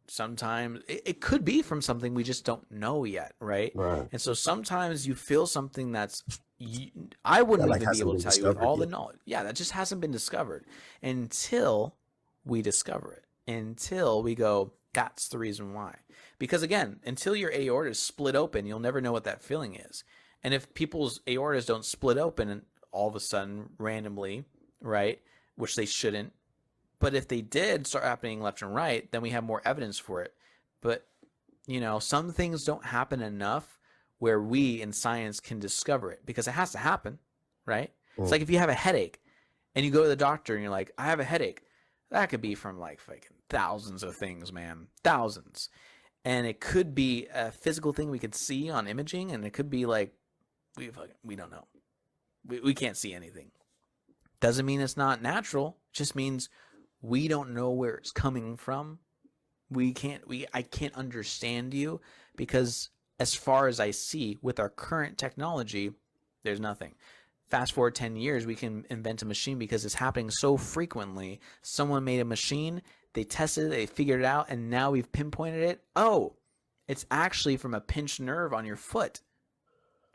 S1: Sometimes it could be from something we just don't know yet, right?
S6: Right.
S1: And so sometimes you feel something that's I wouldn't
S6: like
S1: even be
S6: hasn't
S1: able
S6: been
S1: to tell you with
S6: discovered
S1: all the
S6: yet.
S1: knowledge. Yeah, that just hasn't been discovered until we discover it. Until we go, that's the reason why. Because again, until your aorta is split open, you'll never know what that feeling is. And if people's aortas don't split open and all of a sudden randomly, right, which they shouldn't, but if they did start happening left and right, then we have more evidence for it. But, some things don't happen enough where we in science can discover it, because it has to happen, right? It's like if you have a headache and you go to the doctor and you're like, I have a headache. That could be from like fucking thousands of things, man. Thousands. And it could be a physical thing we could see on imaging, and it could be like, we don't know. We can't see anything. Doesn't mean it's not natural. It just means we don't know where it's coming from. I can't understand you, because as far as I see with our current technology, there's nothing. Fast forward 10 years, we can invent a machine because it's happening so frequently. Someone made a machine, they tested it, they figured it out, and now we've pinpointed it. Oh, it's actually from a pinched nerve on your foot.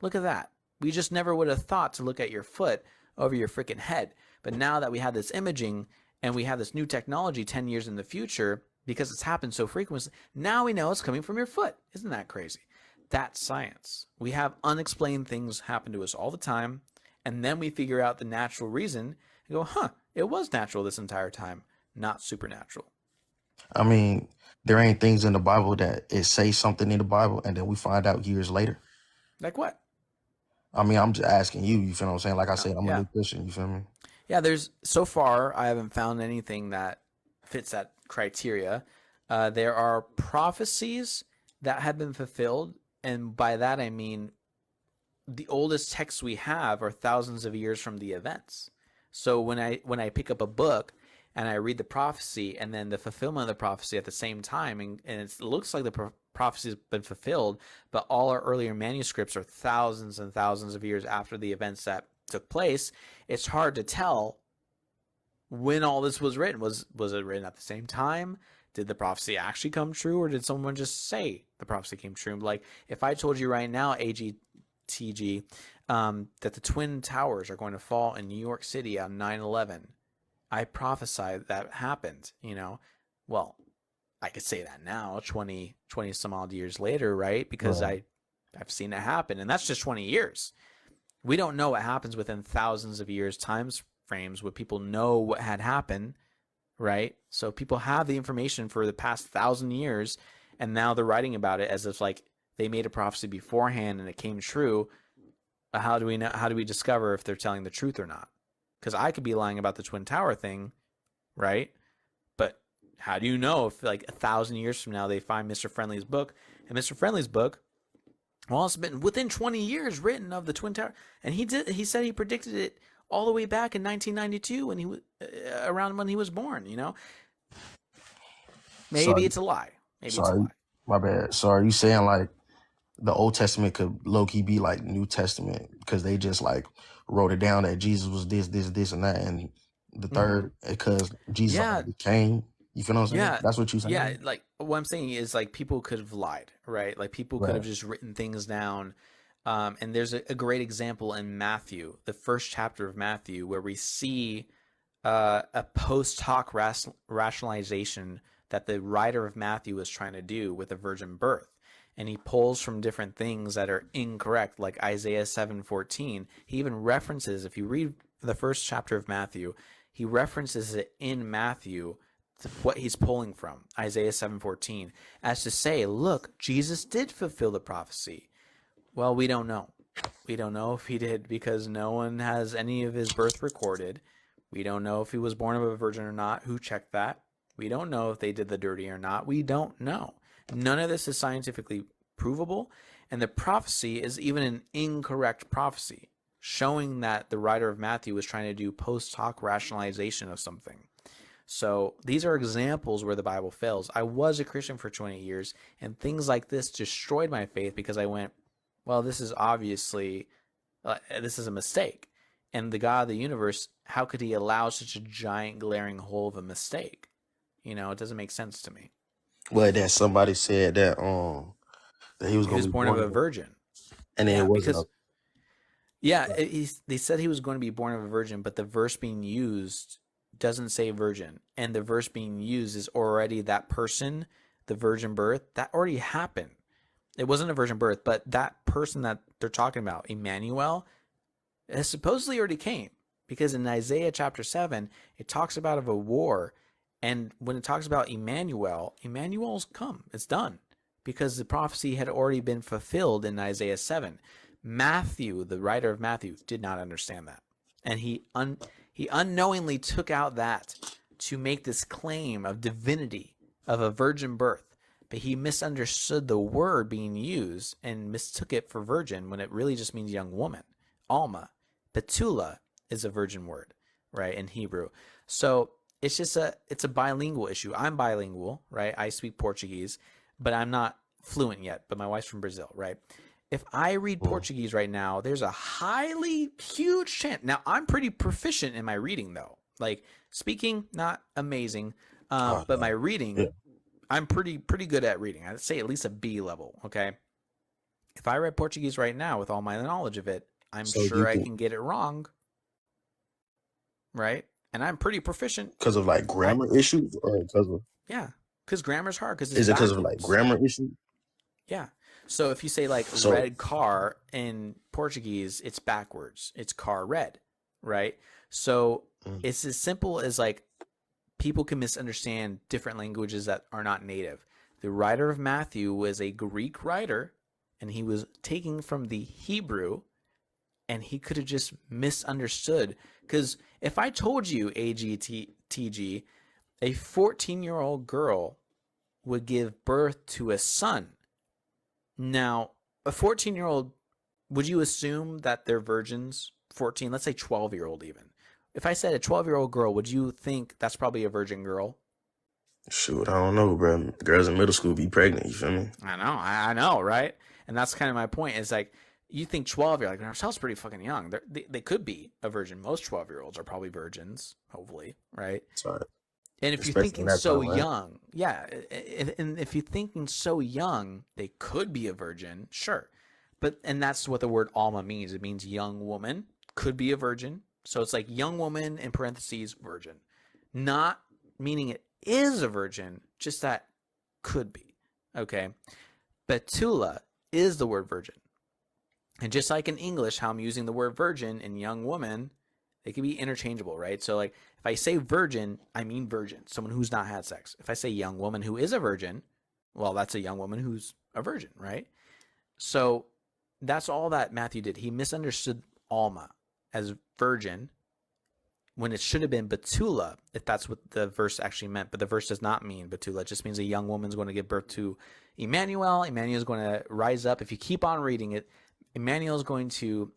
S1: Look at that. We just never would have thought to look at your foot over your freaking head. But now that we have this imaging and we have this new technology 10 years in the future, because it's happened so frequently, now we know it's coming from your foot. Isn't that crazy? That's science. We have unexplained things happen to us all the time, and then we figure out the natural reason and go, it was natural this entire time, not supernatural.
S6: I mean, there ain't things in the Bible that it says something in the Bible and then we find out years later.
S1: Like what?
S6: I mean, I'm just asking you, you feel what I'm saying? Like I said, I'm a
S1: Yeah.
S6: new Christian, you feel me?
S1: Yeah, so far, I haven't found anything that fits that criteria. There are prophecies that have been fulfilled, and by that I mean the oldest texts we have are thousands of years from the events. So when I pick up a book and I read the prophecy and then the fulfillment of the prophecy at the same time, and it looks like the prophecy has been fulfilled, but all our earlier manuscripts are thousands and thousands of years after the events that took place, it's hard to tell when all this was written. Was it written at the same time? Did the prophecy actually come true, or did someone just say the prophecy came true? Like, if I told you right now, AGTG, that the Twin Towers are going to fall in New York City on 9/11, I prophesied that happened, Well, I could say that now, 20 some odd years later, right? Because
S6: Right.
S1: I've seen it happen, and that's just 20 years. We don't know what happens within thousands of years time frames where people know what had happened, right? So people have the information for the past 1,000 years, and now they're writing about it as if like they made a prophecy beforehand and it came true. How do we know? How do we discover if they're telling the truth or not? Because I could be lying about the Twin Tower thing, right? But how do you know if like 1,000 years from now they find Mr. Friendly's book, and Mr. Friendly's book, well, it's been within 20 years written of the Twin Tower, and he said he predicted it all the way back in 1992 when he was around when he was born. Maybe
S6: Sorry.
S1: it's a lie. Maybe it's a
S6: Sorry.
S1: lie.
S6: My bad. So are you saying like the Old Testament could low-key be like New Testament because they just like wrote it down that Jesus was this, and that, and the third because Jesus
S1: Yeah.
S6: already came? You feel what I'm saying?
S1: Yeah,
S6: That's what you saying?
S1: yeah. Like what I'm saying is like people could have lied, right? Like people could
S6: Right.
S1: have just written things down. And there's a great example in Matthew, the first chapter of Matthew, where we see a post hoc rationalization that the writer of Matthew is trying to do with a virgin birth. And he pulls from different things that are incorrect, like Isaiah 7:14. He even references, if you read the first chapter of Matthew, he references it in Matthew to what he's pulling from, Isaiah 7:14, as to say, look, Jesus did fulfill the prophecy. Well, we don't know. We don't know if he did because no one has any of his birth recorded. We don't know if he was born of a virgin or not. Who checked that? We don't know if they did the dirty or not. We don't know. None of this is scientifically provable. And the prophecy is even an incorrect prophecy, showing that the writer of Matthew was trying to do post hoc rationalization of something. So these are examples where the Bible fails. I was a Christian for 20 years, and things like this destroyed my faith because I went, well, this is obviously, this is a mistake. And the God of the universe, how could he allow such a giant glaring hole of a mistake? You know, it doesn't make sense to me.
S6: Well, that somebody said that that he was
S1: He
S6: gonna
S1: was
S6: be
S1: born of a virgin.
S6: and then
S1: Yeah,
S6: it wasn't
S1: because, yeah, they said he was going to be born of a virgin, but the verse being used doesn't say virgin. And the verse being used is already that person, the virgin birth, that already happened. It wasn't a virgin birth, but that person that they're talking about, Emmanuel, has supposedly already came. Because in Isaiah chapter 7, it talks about of a war. And when it talks about Emmanuel, Emmanuel's come. It's done. Because the prophecy had already been fulfilled in Isaiah 7. Matthew, the writer of Matthew, did not understand that. And he unknowingly took out that to make this claim of divinity, of a virgin birth. But he misunderstood the word being used and mistook it for virgin when it really just means young woman. Alma. Betula is a virgin word, right, in Hebrew. So it's just it's a bilingual issue. I'm bilingual, right? I speak Portuguese, but I'm not fluent yet. But my wife's from Brazil, right? If I read Portuguese right now, there's a huge chance. Now, I'm pretty proficient in my reading, though. Like, speaking, not amazing. But my reading,
S6: yeah.
S1: I'm pretty good at reading. I'd say at least a B level, okay? If I read Portuguese right now with all my knowledge of it, I'm
S6: So do
S1: sure
S6: you
S1: I
S6: think
S1: can get it wrong, right? And I'm pretty proficient.
S6: because of like grammar issues or because of
S1: Yeah, because grammar's hard because it's
S6: is it because of like
S1: backwards.
S6: grammar issues?
S1: Yeah. So if you say like
S6: So
S1: red car in Portuguese, it's backwards. It's car red, right? So it's as simple as like people can misunderstand different languages that are not native. The writer of Matthew was a Greek writer, and he was taking from the Hebrew, and he could have just misunderstood. Because if I told you, AGTG, a 14-year-old girl would give birth to a son. Now, a 14-year-old, would you assume that they're virgins? 14, let's say 12-year-old even. If I said a 12-year-old girl, would you think that's probably a virgin girl?
S6: shoot, I don't know, bro. Girls in middle school be pregnant. You feel me?
S1: I know, right? And that's kind of my point. Is like, you think 12, you're like, Marcel's pretty fucking young. They could be a virgin. Most 12-year-olds are probably virgins, hopefully, right?
S6: Sorry.
S1: And if you're
S6: Especially in
S1: thinking
S6: that
S1: so
S6: time, right?
S1: young, yeah, and if you're thinking so young, they could be a virgin, sure. And that's what the word alma means. It means young woman, could be a virgin. So it's like young woman in parentheses, virgin. Not meaning it is a virgin, just that could be. Okay. Betula is the word virgin. And just like in English, how I'm using the word virgin and young woman, they can be interchangeable, right? So like if I say virgin, I mean virgin, someone who's not had sex. If I say young woman who is a virgin, well, that's a young woman who's a virgin, right? So that's all that Matthew did. He misunderstood Alma as virgin when it should have been Betula, if that's what the verse actually meant. But the verse does not mean Betula. It just means a young woman's going to give birth to Emmanuel. Emmanuel is going to rise up. If you keep on reading it, Emmanuel is going to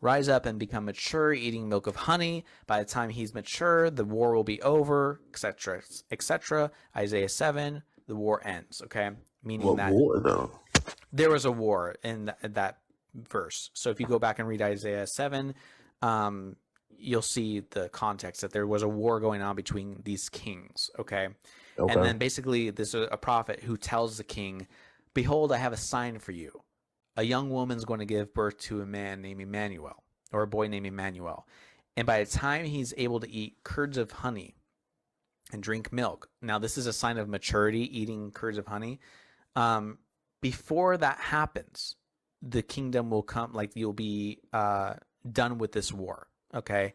S1: rise up and become mature, eating milk of honey. By the time he's mature, the war will be over, etc., etc. Isaiah 7, the war ends, okay? Meaning
S6: What
S1: that
S6: war though?
S1: there was a war in that verse. So if you go back and read Isaiah 7, you'll see the context that there was a war going on between these kings. Okay.
S6: Okay.
S1: And then basically there's a prophet who tells the king, behold, I have a sign for you. A young woman's going to give birth to a man named Emmanuel, or a boy named Emmanuel. And by the time he's able to eat curds of honey and drink milk, now this is a sign of maturity, eating curds of honey. Before that happens, the kingdom will come, like you'll be done with this war. Okay.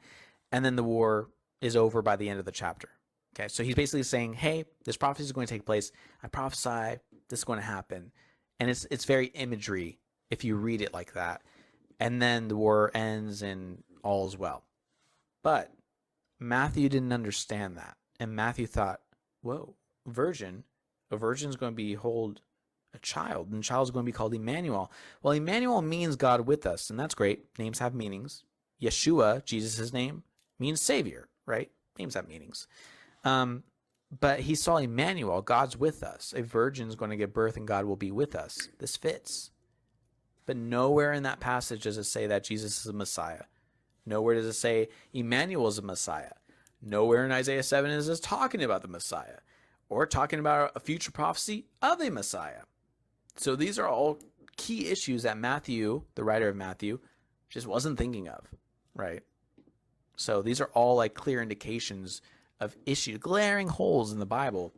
S1: And then the war is over by the end of the chapter. Okay. So he's basically saying, hey, this prophecy is going to take place. I prophesy this is going to happen. And it's very imagery if you read it like that. And then the war ends and all is well. But Matthew didn't understand that. And Matthew thought, whoa, a virgin is going to behold a child, and the child is going to be called Emmanuel. Well, Emmanuel means God with us, and that's great. Names have meanings. Yeshua, Jesus' name, means Savior, right? Names have meanings. But he saw Emmanuel, God's with us. A virgin is going to give birth, and God will be with us. This fits. But nowhere in that passage does it say that Jesus is a Messiah. Nowhere does it say Emmanuel is a Messiah. Nowhere in Isaiah 7 is it talking about the Messiah or talking about a future prophecy of a Messiah. So these are all key issues that Matthew, the writer of Matthew, just wasn't thinking of, right? So these are all like clear indications of issues, glaring holes in the Bible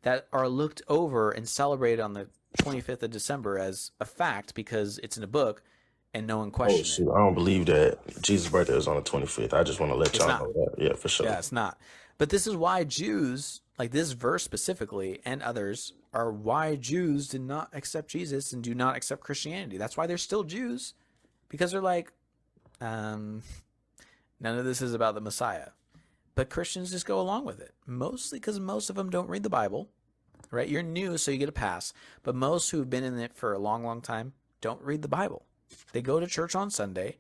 S1: that are looked over and celebrated on the 25th of December as a fact because it's in a book and no one
S6: Oh
S1: questioned
S6: shoot,
S1: it.
S6: I don't believe that Jesus' birthday is on the 25th. I just want to let
S1: It's
S6: y'all
S1: not.
S6: know that. Yeah, for sure.
S1: Yeah, it's not. But this is why Jews, like this verse specifically, and others, are why Jews did not accept Jesus and do not accept Christianity. That's why they're still Jews, because they're like, none of this is about the Messiah. But Christians just go along with it, mostly because most of them don't read the Bible, right? You're new, so you get a pass. But most who've been in it for a long, long time don't read the Bible. They go to church on Sunday.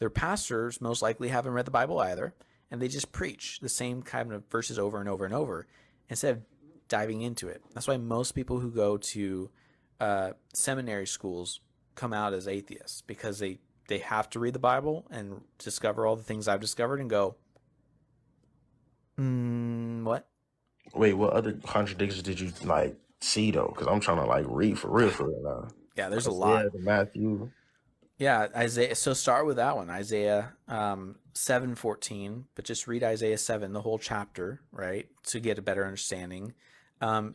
S1: Their pastors most likely haven't read the Bible either, and they just preach the same kind of verses over and over and over instead of diving into it. That's why most people who go to seminary schools come out as atheists, because they have to read the Bible and discover all the things I've discovered and go, what?
S6: Wait, what other contradictions did you like see though? Because I'm trying to like read for real now.
S1: Yeah, there's a
S6: Isaiah,
S1: lot.
S6: the Matthew.
S1: Yeah, Isaiah. So start with that one, Isaiah 7:14. But just read Isaiah 7, the whole chapter, right, to get a better understanding.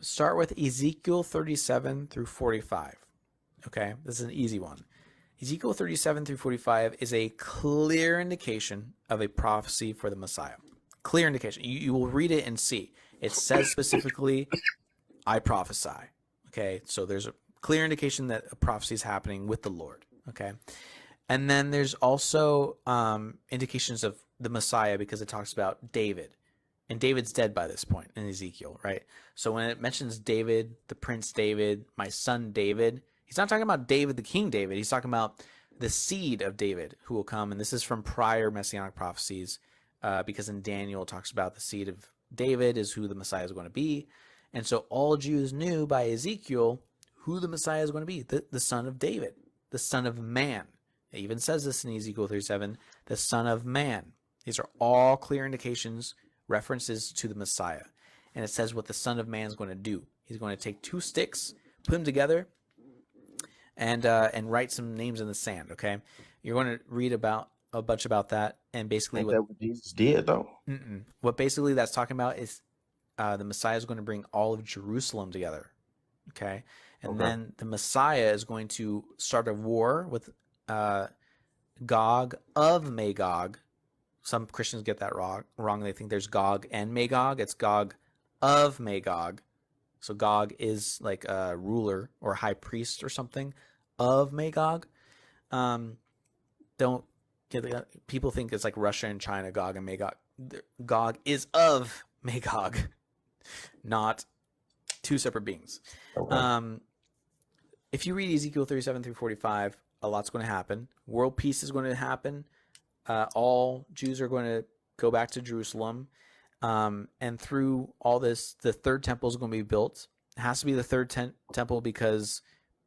S1: Start with Ezekiel 37 through 45. Okay, this is an easy one. Ezekiel 37 through 45 is a clear indication of a prophecy for the Messiah. Clear indication. You will read it and see. It says specifically, I prophesy. Okay, so there's a clear indication that a prophecy is happening with the Lord. Okay, and then there's also indications of the Messiah because it talks about David. And David's dead by this point in Ezekiel, right? So when it mentions David, the Prince David, my son David, he's not talking about David, the King David. He's talking about the seed of David who will come. And this is from prior messianic prophecies because in Daniel it talks about the seed of David is who the Messiah is going to be. And so all Jews knew by Ezekiel who the Messiah is going to be, the son of David, the son of man. It even says this in Ezekiel 37, the son of man. These are all clear indications, references to the Messiah. And it says what the Son of Man is going to do. He's going to take two sticks, put them together, and write some names in the sand, okay? You're going to read about a bunch about that, and basically
S6: Ain't that what Jesus did though?
S1: what basically that's talking about is the Messiah is going to bring all of Jerusalem together, okay? And then the Messiah is going to start a war with Gog of Magog. Some Christians get that wrong. They think there's Gog and Magog. It's Gog of Magog. So Gog is like a ruler or high priest or something of Magog. Don't get people think it's like Russia and China, Gog and Magog. Gog is of Magog, not two separate beings. If you read Ezekiel 37 through 45, a lot's going to happen. World peace is going to happen. All Jews are going to go back to Jerusalem. And through all this, the third temple is going to be built. It has to be the third temple because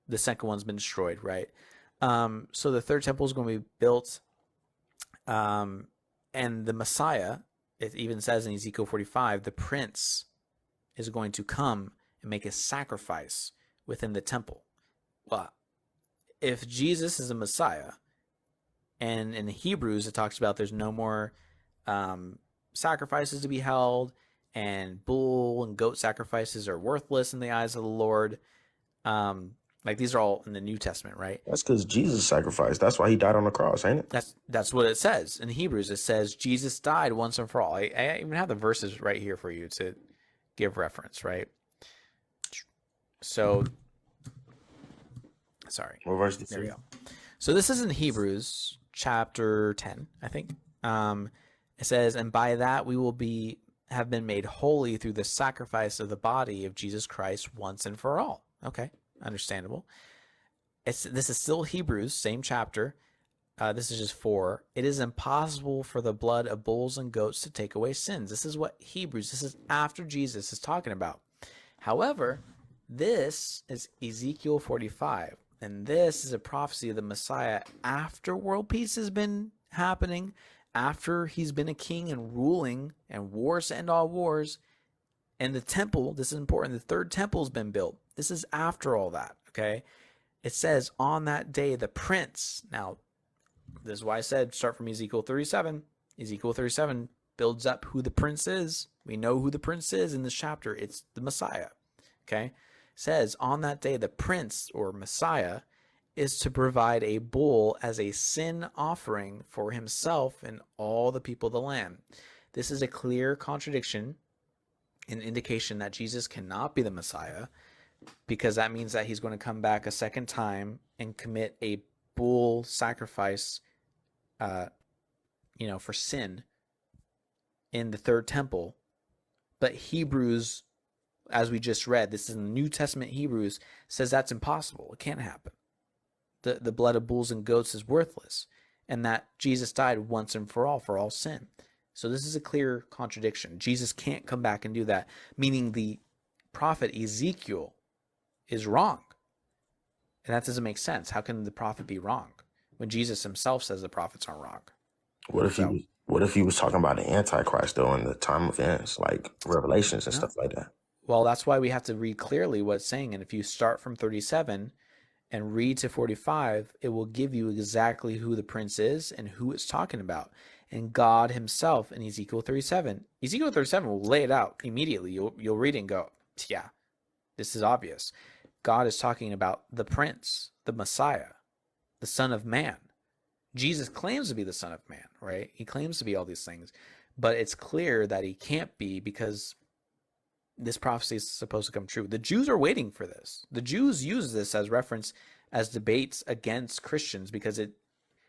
S1: the second one's been destroyed, right? So the third temple is going to be built. And the Messiah, it even says in Ezekiel 45, the prince is going to come and make a sacrifice within the temple. Well, if Jesus is a Messiah, and in Hebrews it talks about there's no more sacrifices to be held, and bull and goat sacrifices are worthless in the eyes of the Lord. Like these are all in the New Testament, right?
S6: That's because Jesus sacrificed. That's why he died on the cross, ain't it?
S1: That's what it says in Hebrews. It says Jesus died once and for all. I even have the verses right here for you to give reference, right? So, sorry.
S6: What verse did
S1: There we
S6: you
S1: go. So this is in Hebrews chapter 10, I think. It says, and by that we will have been made holy through the sacrifice of the body of Jesus Christ once and for all. Okay, understandable. This is still Hebrews, same chapter. This is just 4. It is impossible for the blood of bulls and goats to take away sins. This is what Hebrews, this is after Jesus is talking about. However, this is Ezekiel 45. And this is a prophecy of the Messiah after world peace has been happening, after he's been a king and ruling, and wars to end all wars. And the temple, this is important, the third temple has been built. This is after all that, okay? It says, on that day, the prince. Now, this is why I said start from Ezekiel 37. Ezekiel 37 builds up who the prince is. We know who the prince is in this chapter. It's the Messiah, okay? Says on that day the prince or Messiah is to provide a bull as a sin offering for himself and all the people of the land. This is a clear contradiction, an indication that Jesus cannot be the Messiah, because that means that he's going to come back a second time and commit a bull sacrifice for sin in the third temple. But Hebrews, as we just read, this is in the New Testament Hebrews, says that's impossible. It can't happen. The blood of bulls and goats is worthless, and that Jesus died once and for all sin. So this is a clear contradiction. Jesus can't come back and do that, meaning the prophet Ezekiel is wrong. And that doesn't make sense. How can the prophet be wrong when Jesus himself says the prophets aren't wrong?
S6: What if he was talking about the Antichrist though in the time of ends, like Revelations and stuff like that?
S1: Well, that's why we have to read clearly what it's saying. And if you start from 37 and read to 45, it will give you exactly who the prince is and who it's talking about. And God himself in Ezekiel 37. Ezekiel 37 will lay it out immediately. You'll read it and go, yeah, this is obvious. God is talking about the prince, the Messiah, the Son of Man. Jesus claims to be the Son of Man, right? He claims to be all these things. But it's clear that he can't be because this prophecy is supposed to come true. The Jews are waiting for this. The Jews use this as reference as debates against Christians because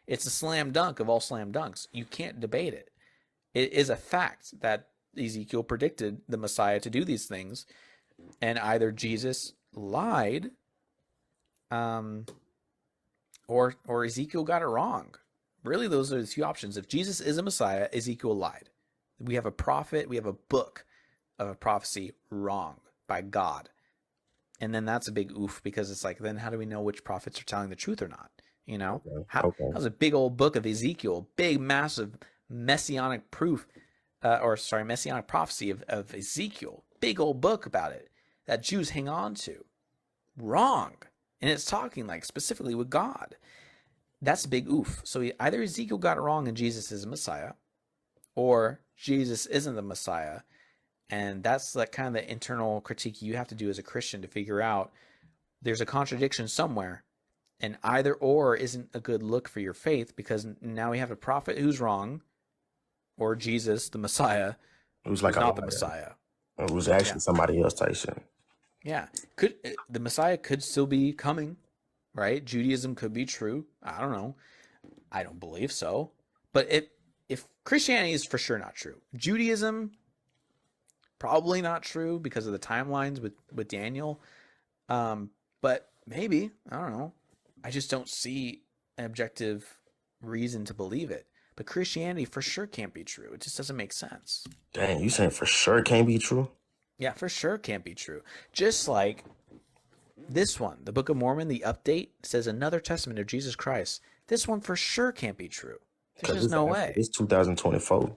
S1: it's a slam dunk of all slam dunks. You can't debate it. It is a fact that Ezekiel predicted the Messiah to do these things, and either Jesus lied or Ezekiel got it wrong. Really, those are the two options. If Jesus is a Messiah, Ezekiel lied. We have a prophet, we have a book of a prophecy wrong by God. And then that's a big oof because it's like, then how do we know which prophets are telling the truth or not? You know, that was a big old book of Ezekiel, big, massive messianic messianic prophecy of Ezekiel, big old book about it that Jews hang on to. Wrong. And it's talking like specifically with God. That's a big oof. So either Ezekiel got it wrong and Jesus is a Messiah, or Jesus isn't the Messiah. And that's like kind of the internal critique you have to do as a Christian to figure out there's a contradiction somewhere. And either or isn't a good look for your faith because now we have a prophet who's wrong, or Jesus, the Messiah, who's not the Messiah.
S6: It was actually somebody else type shit.
S1: Yeah. The Messiah could still be coming, right? Judaism could be true. I don't know. I don't believe so. But if Christianity is for sure not true, Judaism probably not true because of the timelines with Daniel. But maybe, I don't know. I just don't see an objective reason to believe it. But Christianity for sure can't be true. It just doesn't make sense.
S6: Dang, you saying for sure it can't be true?
S1: Yeah, for sure can't be true. Just like this one, the Book of Mormon, the update says another testament of Jesus Christ. This one for sure can't be true. There's
S6: Because
S1: just no way.
S6: it's 2024 or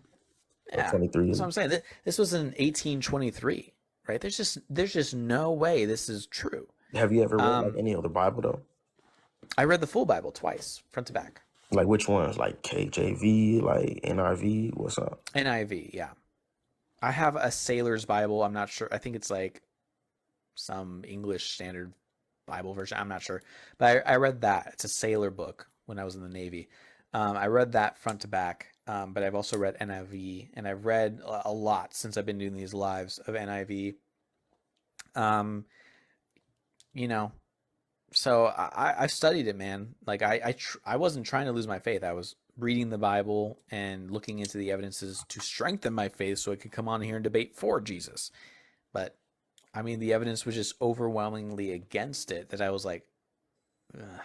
S1: Yeah,
S6: 23.
S1: that's what I'm saying. This was in 1823, right? There's just no way this is true.
S6: Have you ever read like
S1: Um,
S6: any other Bible though?
S1: I read the full Bible twice, front to back.
S6: Like which ones? Like KJV, like NIV? What's up?
S1: NIV, yeah. I have a Sailor's Bible. I'm not sure. I think it's like some English Standard Bible version. I'm not sure, but I read that. It's a sailor book when I was in the Navy. I read that front to back, but I've also read NIV, and I've read a lot since I've been doing these lives of NIV. Um, you know, so I've studied it, man. Like I wasn't trying to lose my faith. I was reading the Bible and looking into the evidences to strengthen my faith, so I could come on here and debate for Jesus. But I mean, the evidence was just overwhelmingly against it that I was like, ugh,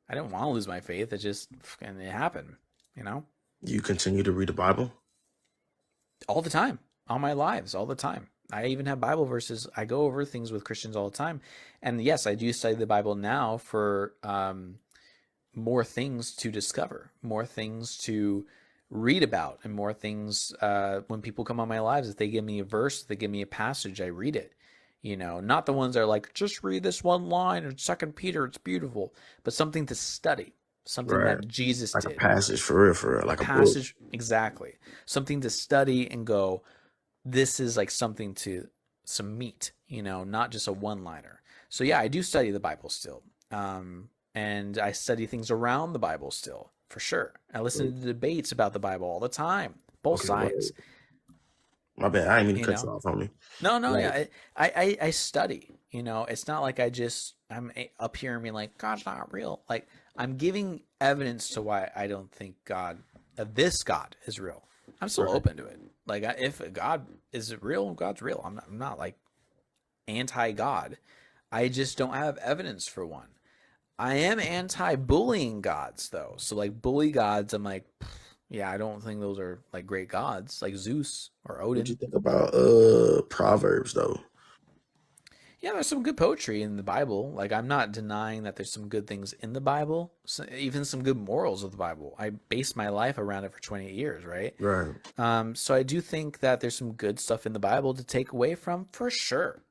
S1: I didn't want to lose my faith. And it happened, you know,
S6: You continue to read the Bible?
S1: all the time, all my lives, all the time. I even have Bible verses. I go over things with Christians all the time. And yes, I do study the Bible now for more things to discover, more things to read about, and more things when people come on my lives, if they give me a verse, if they give me a passage, I read it. You know, not the ones that are like, just read this one line in Second Peter, it's beautiful, but something to study, something
S6: Right.
S1: that Jesus
S6: Like a
S1: did.
S6: passage for real, like a book.
S1: Passage, exactly. Something to study and go, this is like something to some meat, you know, not just a one-liner. So yeah, I do study the Bible still. And I study things around the Bible still, for sure. I listen to debates about the Bible all the time, both
S6: Okay,
S1: sides.
S6: My bad. I didn't mean to
S1: You
S6: cut you
S1: know?
S6: off on me.
S1: No,
S6: Like,
S1: yeah, I study. You know, it's not like I'm up here and being like, God's not real. Like, I'm giving evidence to why I don't think this God is real. I'm still
S6: right.
S1: open to it. Like, if God is real, God's real. I'm not like anti-God. I just don't have evidence for one. I am anti-bullying gods though. So like bully gods, I'm like, yeah, I don't think those are like great gods, like Zeus or
S6: What you
S1: Odin.
S6: think about Proverbs though?
S1: Yeah, there's some good poetry in the Bible. Like, I'm not denying that there's some good things in the Bible, even some good morals of the Bible. I based my life around it for 28 years, right?
S6: Right.
S1: So I do think that there's some good stuff in the Bible to take away from, for sure.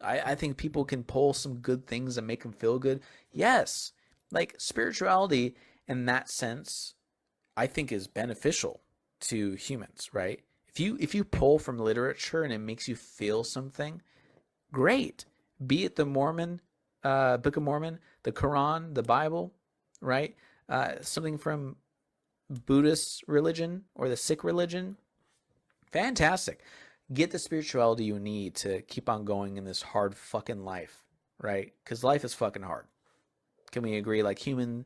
S1: I think people can pull some good things and make them feel good. Yes, like spirituality in that sense, I think is beneficial to humans, right? If you pull from literature and it makes you feel something, great. Be it the Mormon, Book of Mormon, the Quran, the Bible, right? Something from Buddhist religion or the Sikh religion, fantastic. Get the spirituality you need to keep on going in this hard fucking life, right? Because life is fucking hard. Can we agree? Like humans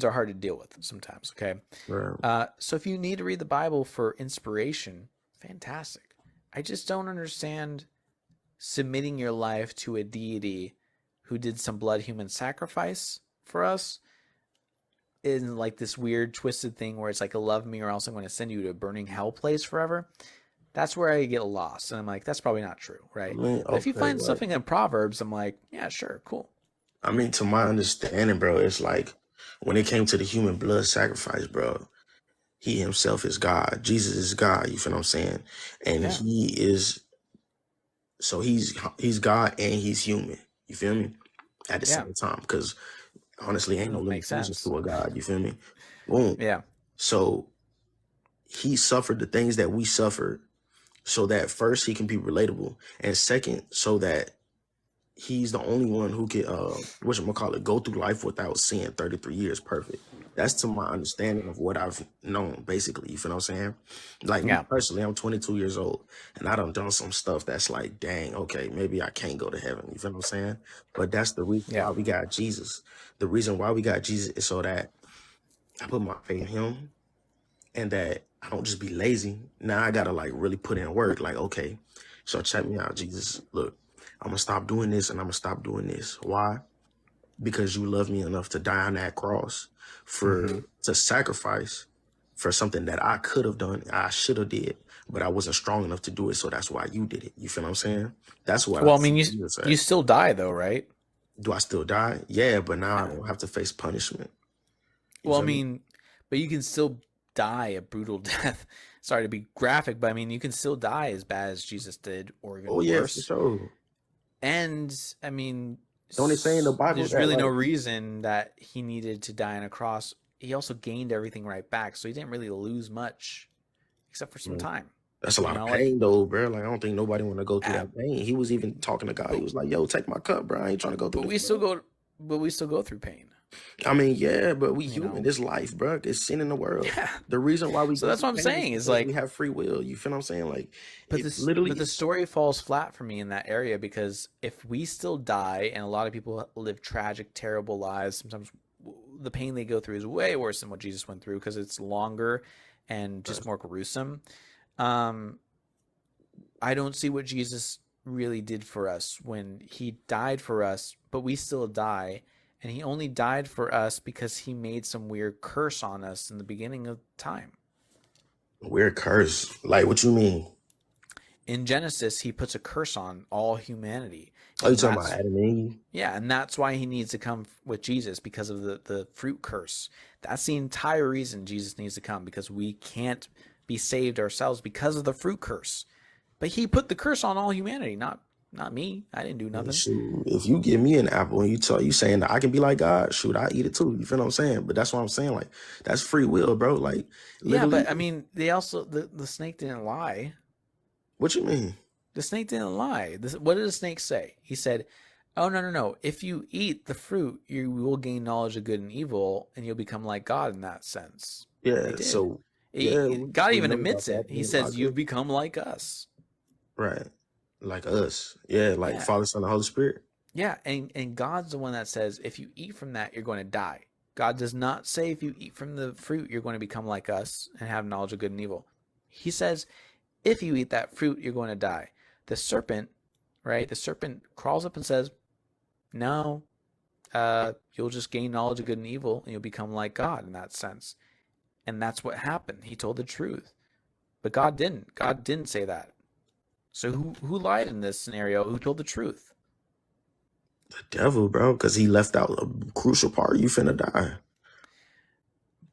S1: are hard to deal with sometimes, okay?
S6: Right.
S1: So if you need to read the Bible for inspiration, fantastic. I just don't understand submitting your life to a deity who did some blood human sacrifice for us in like this weird twisted thing where it's like a love me or else I'm going to send you to a burning hell place forever. That's where I get lost. And I'm like, that's probably not true,
S6: I
S1: right?
S6: mean,
S1: But if you
S6: okay,
S1: find
S6: like,
S1: something in Proverbs, I'm like, yeah, sure, cool.
S6: I mean, to my understanding, bro, it's like when it came to the human blood sacrifice, bro, he himself is God. Jesus is God, you feel what I'm saying? And
S1: Yeah.
S6: he is, so he's God and he's human. You feel me? At the
S1: Yeah.
S6: same time, because honestly, ain't no
S1: Makes
S6: limitations
S1: sense.
S6: to a God. You feel me? Boom.
S1: Yeah.
S6: So he suffered the things that we suffered, so that first he can be relatable, and second, so that he's the only one who can whatchamacallit, go through life without sin 33 years perfect. That's to my understanding of what I've known, basically. You feel what I'm saying? Like me
S1: Yeah.
S6: personally, I'm 22 years old, and I done some stuff that's like, dang, okay, maybe I can't go to heaven. You feel what I'm saying? But that's the reason
S1: Yeah.
S6: why we got Jesus. The reason why we got Jesus is so that I put my faith in him, and that I don't just be lazy. Now I gotta like really put in work. Like, okay, so check me out, Jesus. Look, I'm gonna stop doing this and I'm gonna stop doing this. Why? Because you love me enough to die on that cross to sacrifice for something that I could have done, I should have did, but I wasn't strong enough to do it. So that's why you did it. You feel what I'm saying? That's what
S1: Well,
S6: I
S1: I mean,
S6: see Jesus
S1: you
S6: at.
S1: still die though, right?
S6: Do I still die? Yeah, but now I
S1: Yeah.
S6: don't have to face punishment. You
S1: Well, I
S6: feel me?
S1: mean, but you can still die a brutal death. Sorry to be graphic, but I mean, you can still die as bad as Jesus did, or even
S6: Oh yeah, for
S1: worse.
S6: sure.
S1: And I mean,
S6: Don't it say in the Bible
S1: there's
S6: that
S1: really no
S6: like
S1: reason that he needed to die on a cross. He also gained everything right back, so he didn't really lose much, except for some time.
S6: that's a lot of
S1: like,
S6: pain though, bro? Like I don't think nobody want to go through
S1: yeah,
S6: that pain. He was even talking to God. He was like, "Yo, take my cup, bro. I ain't trying to go through
S1: but
S6: this."
S1: we still go through pain.
S6: I mean, yeah, but we
S1: You
S6: human.
S1: know?
S6: It's life, bro. It's sin in the world.
S1: Yeah.
S6: The reason why we
S1: So
S6: go
S1: that's
S6: through
S1: what I'm
S6: pain
S1: saying is
S6: because
S1: like,
S6: we have free will. You feel what I'm saying? Like,
S1: but
S6: it
S1: this,
S6: literally.
S1: but the story falls flat for me in that area, because if we still die, and a lot of people live tragic, terrible lives, sometimes the pain they go through is way worse than what Jesus went through, because it's longer and just more gruesome. I don't see what Jesus really did for us when he died for us, but we still die. And he only died for us because he made some weird curse on us in the beginning of time.
S6: We're cursed. Like, what you mean?
S1: In Genesis, he puts a curse on all humanity.
S6: Oh, you
S1: And
S6: talking about Adam and Eve?
S1: yeah, and that's why he needs to come with Jesus, because of the fruit curse. That's the entire reason Jesus needs to come, because we can't be saved ourselves because of the fruit curse. But he put the curse on all humanity, not me. I didn't do nothing.
S6: Shoot, if you give me an apple and you saying that I can be like God, shoot, I eat it too. You feel what I'm saying? But that's what I'm saying. Like, that's free will, bro. Like,
S1: Yeah,
S6: literally.
S1: but I mean, they also the snake didn't lie.
S6: What you mean?
S1: The snake didn't lie. What did the snake say? He said, "Oh, no. If you eat the fruit, you will gain knowledge of good and evil, and you'll become like God in that sense." They
S6: Yeah.
S1: did.
S6: So yeah,
S1: God
S6: we
S1: even
S6: know about
S1: admits
S6: that
S1: it. He
S6: being
S1: says, "You've
S6: logic.
S1: become like us."
S6: Right. Like us. Yeah, like
S1: Yeah.
S6: Father, Son, and Holy Spirit.
S1: Yeah, and God's the one that says, if you eat from that, you're going to die. God does not say if you eat from the fruit, you're going to become like us and have knowledge of good and evil. He says, if you eat that fruit, you're going to die. The serpent, right? The serpent crawls up and says, no, you'll just gain knowledge of good and evil, and you'll become like God in that sense. And that's what happened. He told the truth. But God didn't. God didn't say that. So who lied in this scenario? Who told the truth?
S6: The devil, bro, because he left out a crucial part. You finna die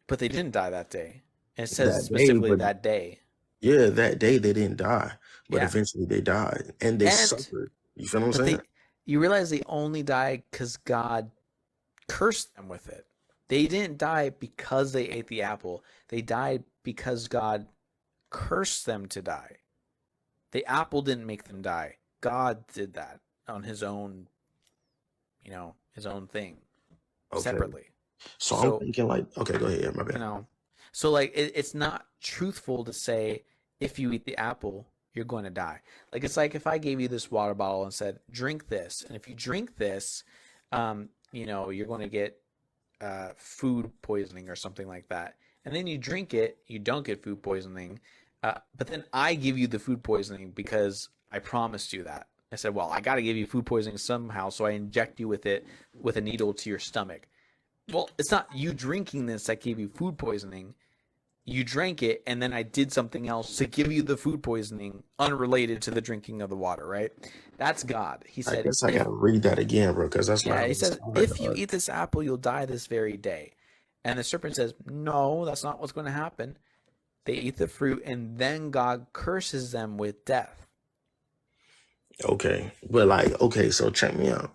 S1: But they didn't die that day. And it says
S6: that day.
S1: specifically
S6: But
S1: that day.
S6: yeah, that day they didn't die, but
S1: Yeah.
S6: eventually they died and they suffered. You feel what I'm
S1: But
S6: saying?
S1: you realize they only died because God cursed them with it. They didn't die because they ate the apple. They died because God cursed them to die. The apple didn't make them die. God did that on his own, his own thing,
S6: Okay.
S1: separately.
S6: So
S1: So-
S6: I'm thinking like, okay, go ahead, my bad.
S1: So like it's not truthful to say if you eat the apple, you're going to die. Like it's like if I gave you this water bottle and said, drink this, and if you drink this, you're going to get food poisoning or something like that. And then you drink it, you don't get food poisoning, but then I give you the food poisoning because I promised you that. I said, well, I got to give you food poisoning somehow, so I inject you with it with a needle to your stomach. Well, it's not you drinking this that gave you food poisoning. You drank it, and then I did something else to give you the food poisoning unrelated to the drinking of the water, right? That's God. He
S6: I
S1: said,
S6: guess I gotta read that again, bro, because that's not.
S1: yeah, he says,
S6: sound
S1: if you
S6: right.
S1: eat this apple, you'll die this very day. And the serpent says, no, that's not what's going to happen. They eat the fruit, and then God curses them with death.
S6: Okay, but like, okay, so check me out.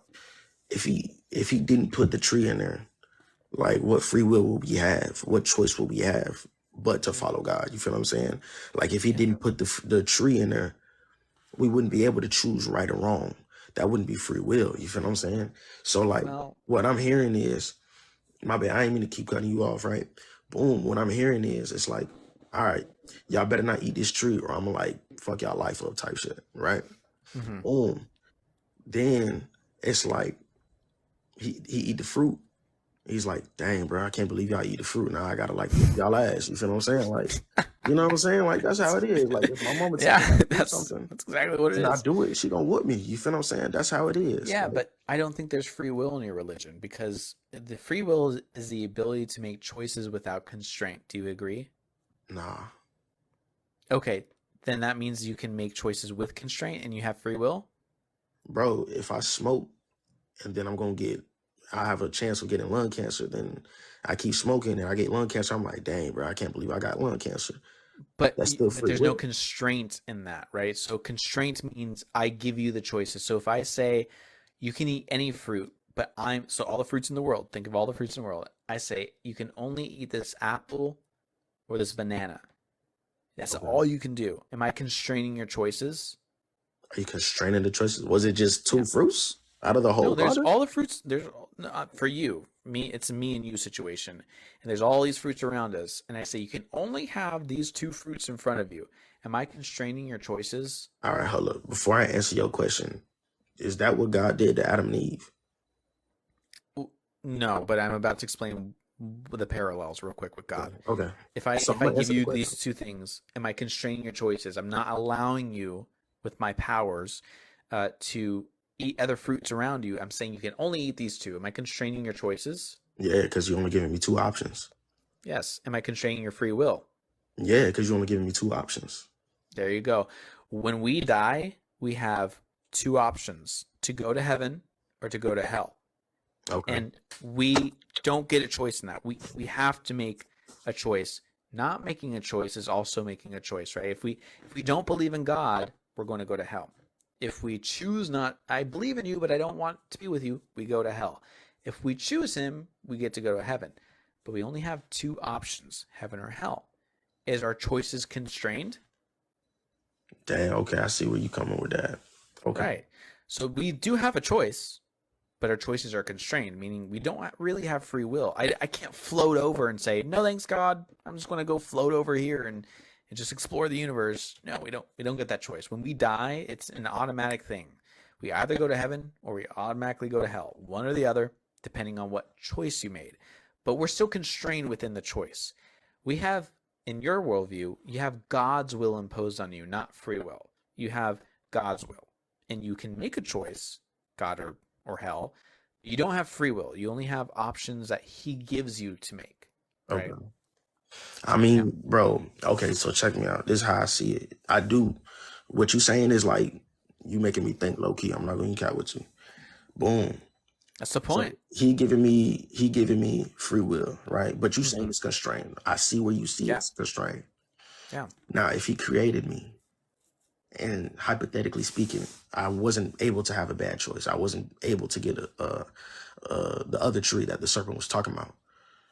S6: If he didn't put the tree in there, like, what free will will we have? What choice will we have but to follow God? You feel what I'm saying? Like, if he didn't put the tree in there, we wouldn't be able to choose right or wrong. That wouldn't be free will. You feel what I'm saying? So, like,
S1: Well-
S6: what I'm hearing is, my bad, I ain't mean to keep cutting you off, right? Boom. What I'm hearing is, it's like, all right, y'all better not eat this tree, or I'm gonna like fuck y'all life up type shit, right?
S1: Mhm.
S6: Boom. Then it's like he eat the fruit. He's like, dang, bro, I can't believe y'all eat the fruit. Now I gotta like whip y'all ass. You feel what I'm saying? Like, you know what I'm saying? Like, that's how it is. Like, if my mama tells me
S1: Yeah,
S6: to do
S1: that's
S6: something
S1: exactly what it
S6: and I
S1: is.
S6: do it, she gonna whoop me. You feel what I'm saying? That's how it is.
S1: Yeah,
S6: Like,
S1: but I don't think there's free will in your religion, because the free will is the ability to make choices without constraint. Do you agree?
S6: nah.
S1: Okay, then that means you can make choices with constraint and you have free will?
S6: Bro, if I smoke and then I'm gonna get I have a chance of getting lung cancer. Then I keep smoking and I get lung cancer. I'm like, dang, bro, I can't believe I got lung cancer.
S1: But
S6: That's still
S1: but
S6: free
S1: there's no
S6: will.
S1: constraint in that, right? So constraint means I give you the choices. So if I say you can eat any fruit, but so all the fruits in the world, think of all the fruits in the world. I say you can only eat this apple or this banana. That's
S6: Okay.
S1: all you can do. Am I constraining your choices?
S6: Are you constraining the choices? Was it just
S1: Yeah.
S6: 2 fruits out of the whole
S1: No, there's
S6: garden?
S1: all the fruits. There's for you, me. It's a me and you situation, and there's all these fruits around us. And I say you can only have these 2 fruits in front of you. Am I constraining your choices?
S6: All right, hold up. Before I answer your question, is that what God did to Adam and Eve?
S1: No, but I'm about to explain the parallels real quick with God.
S6: Okay.
S1: If I
S6: So
S1: if
S6: I'm
S1: I
S6: gonna
S1: give
S6: answer the
S1: you
S6: question.
S1: these 2 things, am I constraining your choices? I'm not allowing you with my powers to eat other fruits around you. I'm saying you can only eat these 2. Am I constraining your choices?
S6: Yeah, because you're only giving me 2 options.
S1: Yes. Am I constraining your free will?
S6: Yeah, because you're only giving me 2 options.
S1: There you go. When we die, we have 2 options: to go to heaven or to go to hell.
S6: Okay.
S1: And we don't get a choice in that. We have to make a choice. Not making a choice is also making a choice, right? If we don't believe in God, we're going to go to hell. If we choose not, I believe in you, but I don't want to be with you, we go to hell. If we choose him, we get to go to heaven. But we only have 2 options, heaven or hell. Is our choices constrained?
S6: Dang, okay, I see where you coming with that. Okay.
S1: Right. So we do have a choice, but our choices are constrained, meaning we don't really have free will. I can't float over and say, no, thanks, God. I'm just going to go float over here and just explore the universe. No, we don't get that choice. When we die, it's an automatic thing. We either go to heaven or we automatically go to hell, one or the other, depending on what choice you made. But we're still constrained within the choice. We have, in your worldview, you have God's will imposed on you, not free will. You have God's will, and you can make a choice, God or hell. You don't have free will. You only have options that he gives you to make. Right?
S6: Okay. I mean, bro, okay, so check me out. This is how I see it. I do what you saying is like you making me think low key. I'm not gonna cat with you. Boom.
S1: That's the
S6: So
S1: point.
S6: he giving me free will, right? But you saying it's constrained. I see where you see
S1: Yeah.
S6: it's constrained.
S1: Yeah.
S6: Now, if he created me, and hypothetically speaking, I wasn't able to have a bad choice. I wasn't able to get the other tree that the serpent was talking about.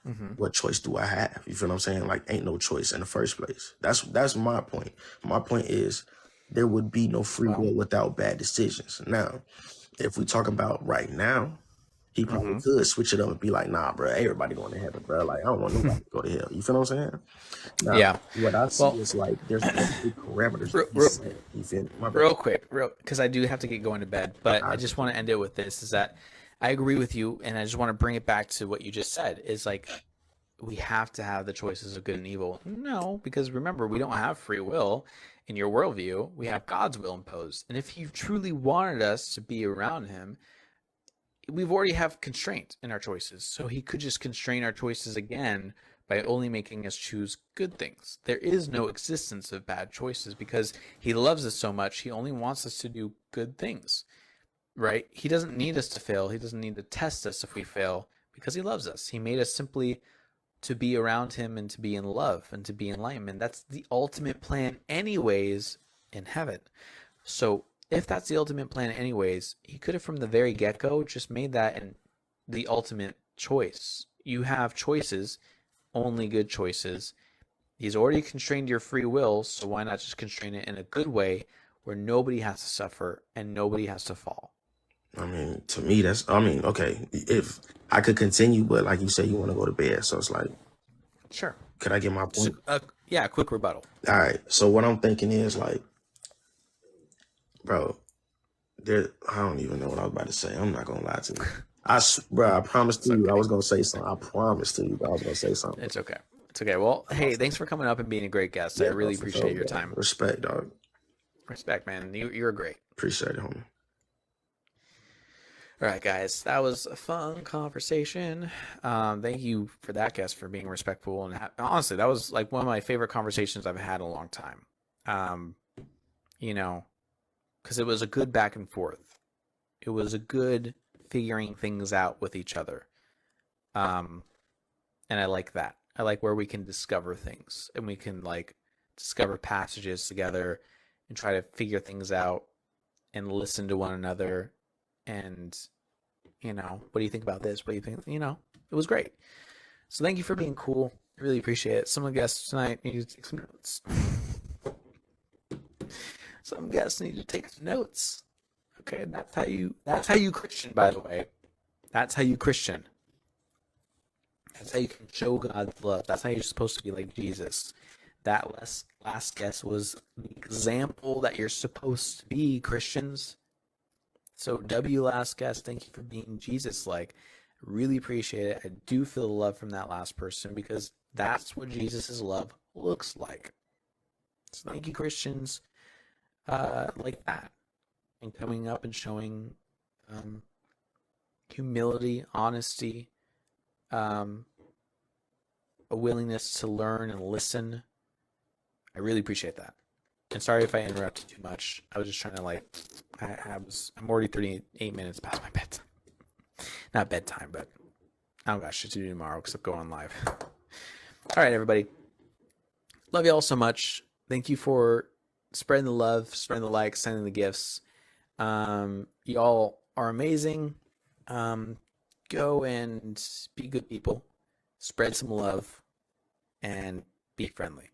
S1: Mm-hmm.
S6: What choice do I have? You feel what I'm saying? Like, ain't no choice in the first place. That's my point. My point is there would be no free
S1: Wow.
S6: will without bad decisions. Now, if we talk about right now, he probably could switch it up and be like, nah, bro, everybody going to heaven, bro. Like, I don't want nobody to go to hell. You feel what I'm saying? Now,
S1: Yeah.
S6: what I see
S1: Well,
S6: is like there's big parameters
S1: real,
S6: that he
S1: real,
S6: set. You feel me? My bad.
S1: real quick, because I do have to get going to bed, but
S6: I
S1: I just want to end it with this: is that I agree with you, and I just want to bring it back to what you just said. Is like we have to have the choices of good and evil. No, because remember, we don't have free will. In your worldview, we have God's will imposed, and if He truly wanted us to be around Him, we've already have constraint in our choices. So he could just constrain our choices again by only making us choose good things. There is no existence of bad choices because he loves us so much. He only wants us to do good things, right? He doesn't need us to fail. He doesn't need to test us if we fail because he loves us. He made us simply to be around him and to be in love and to be enlightenment. That's the ultimate plan anyways in heaven. So if that's the ultimate plan anyways, he could have from the very get-go just made that the ultimate choice. You have choices, only good choices. He's already constrained your free will, so why not just constrain it in a good way where nobody has to suffer and nobody has to fall?
S6: I mean, to me, okay. If I could continue, but like you said, you want to go to bed, so it's like,
S1: Sure.
S6: could I get my
S1: Just
S6: point?
S1: a quick rebuttal.
S6: All right. So what I'm thinking is like, bro, I don't even know what I was about to say. I'm not gonna lie to you. Bro, I promised to you I was gonna say something. I promised to you, but I was gonna say something.
S1: It's okay. It's okay. Well, hey, thanks for coming up and being a great guest. I
S6: Yeah,
S1: really
S6: for
S1: appreciate
S6: sure,
S1: your
S6: bro.
S1: time.
S6: Respect, dog.
S1: Respect, man. You're great.
S6: Appreciate it, homie.
S1: All right, guys, that was a fun conversation. Thank you for that, guest, for being respectful. And honestly, that was like one of my favorite conversations I've had in a long time. You know, because it was a good back and forth. It was a good figuring things out with each other. And I like that. I like where we can discover things and we can like discover passages together and try to figure things out and listen to one another. And, what do you think about this? What do you think? It was great. So thank you for being cool. I really appreciate it. Some of the guests tonight need to take some notes. Some guests need to take some notes. Okay, that's how you Christian, by the way. That's how you Christian. That's how you can show God's love. That's how you're supposed to be like Jesus. That last guest was the example that you're supposed to be, Christians. So last guest, thank you for being Jesus-like. Really appreciate it. I do feel the love from that last person because that's what Jesus' love looks like. So thank you, Christians, like that. And coming up and showing humility, honesty, a willingness to learn and listen. I really appreciate that. And sorry if I interrupted too much. I was just trying to I'm already 38 minutes past my bedtime. Not bedtime, but I don't got shit to do tomorrow except go on live. All right, everybody. Love you all so much. Thank you for spreading the love, spreading the likes, sending the gifts. Y'all are amazing. Go and be good people. Spread some love and be friendly.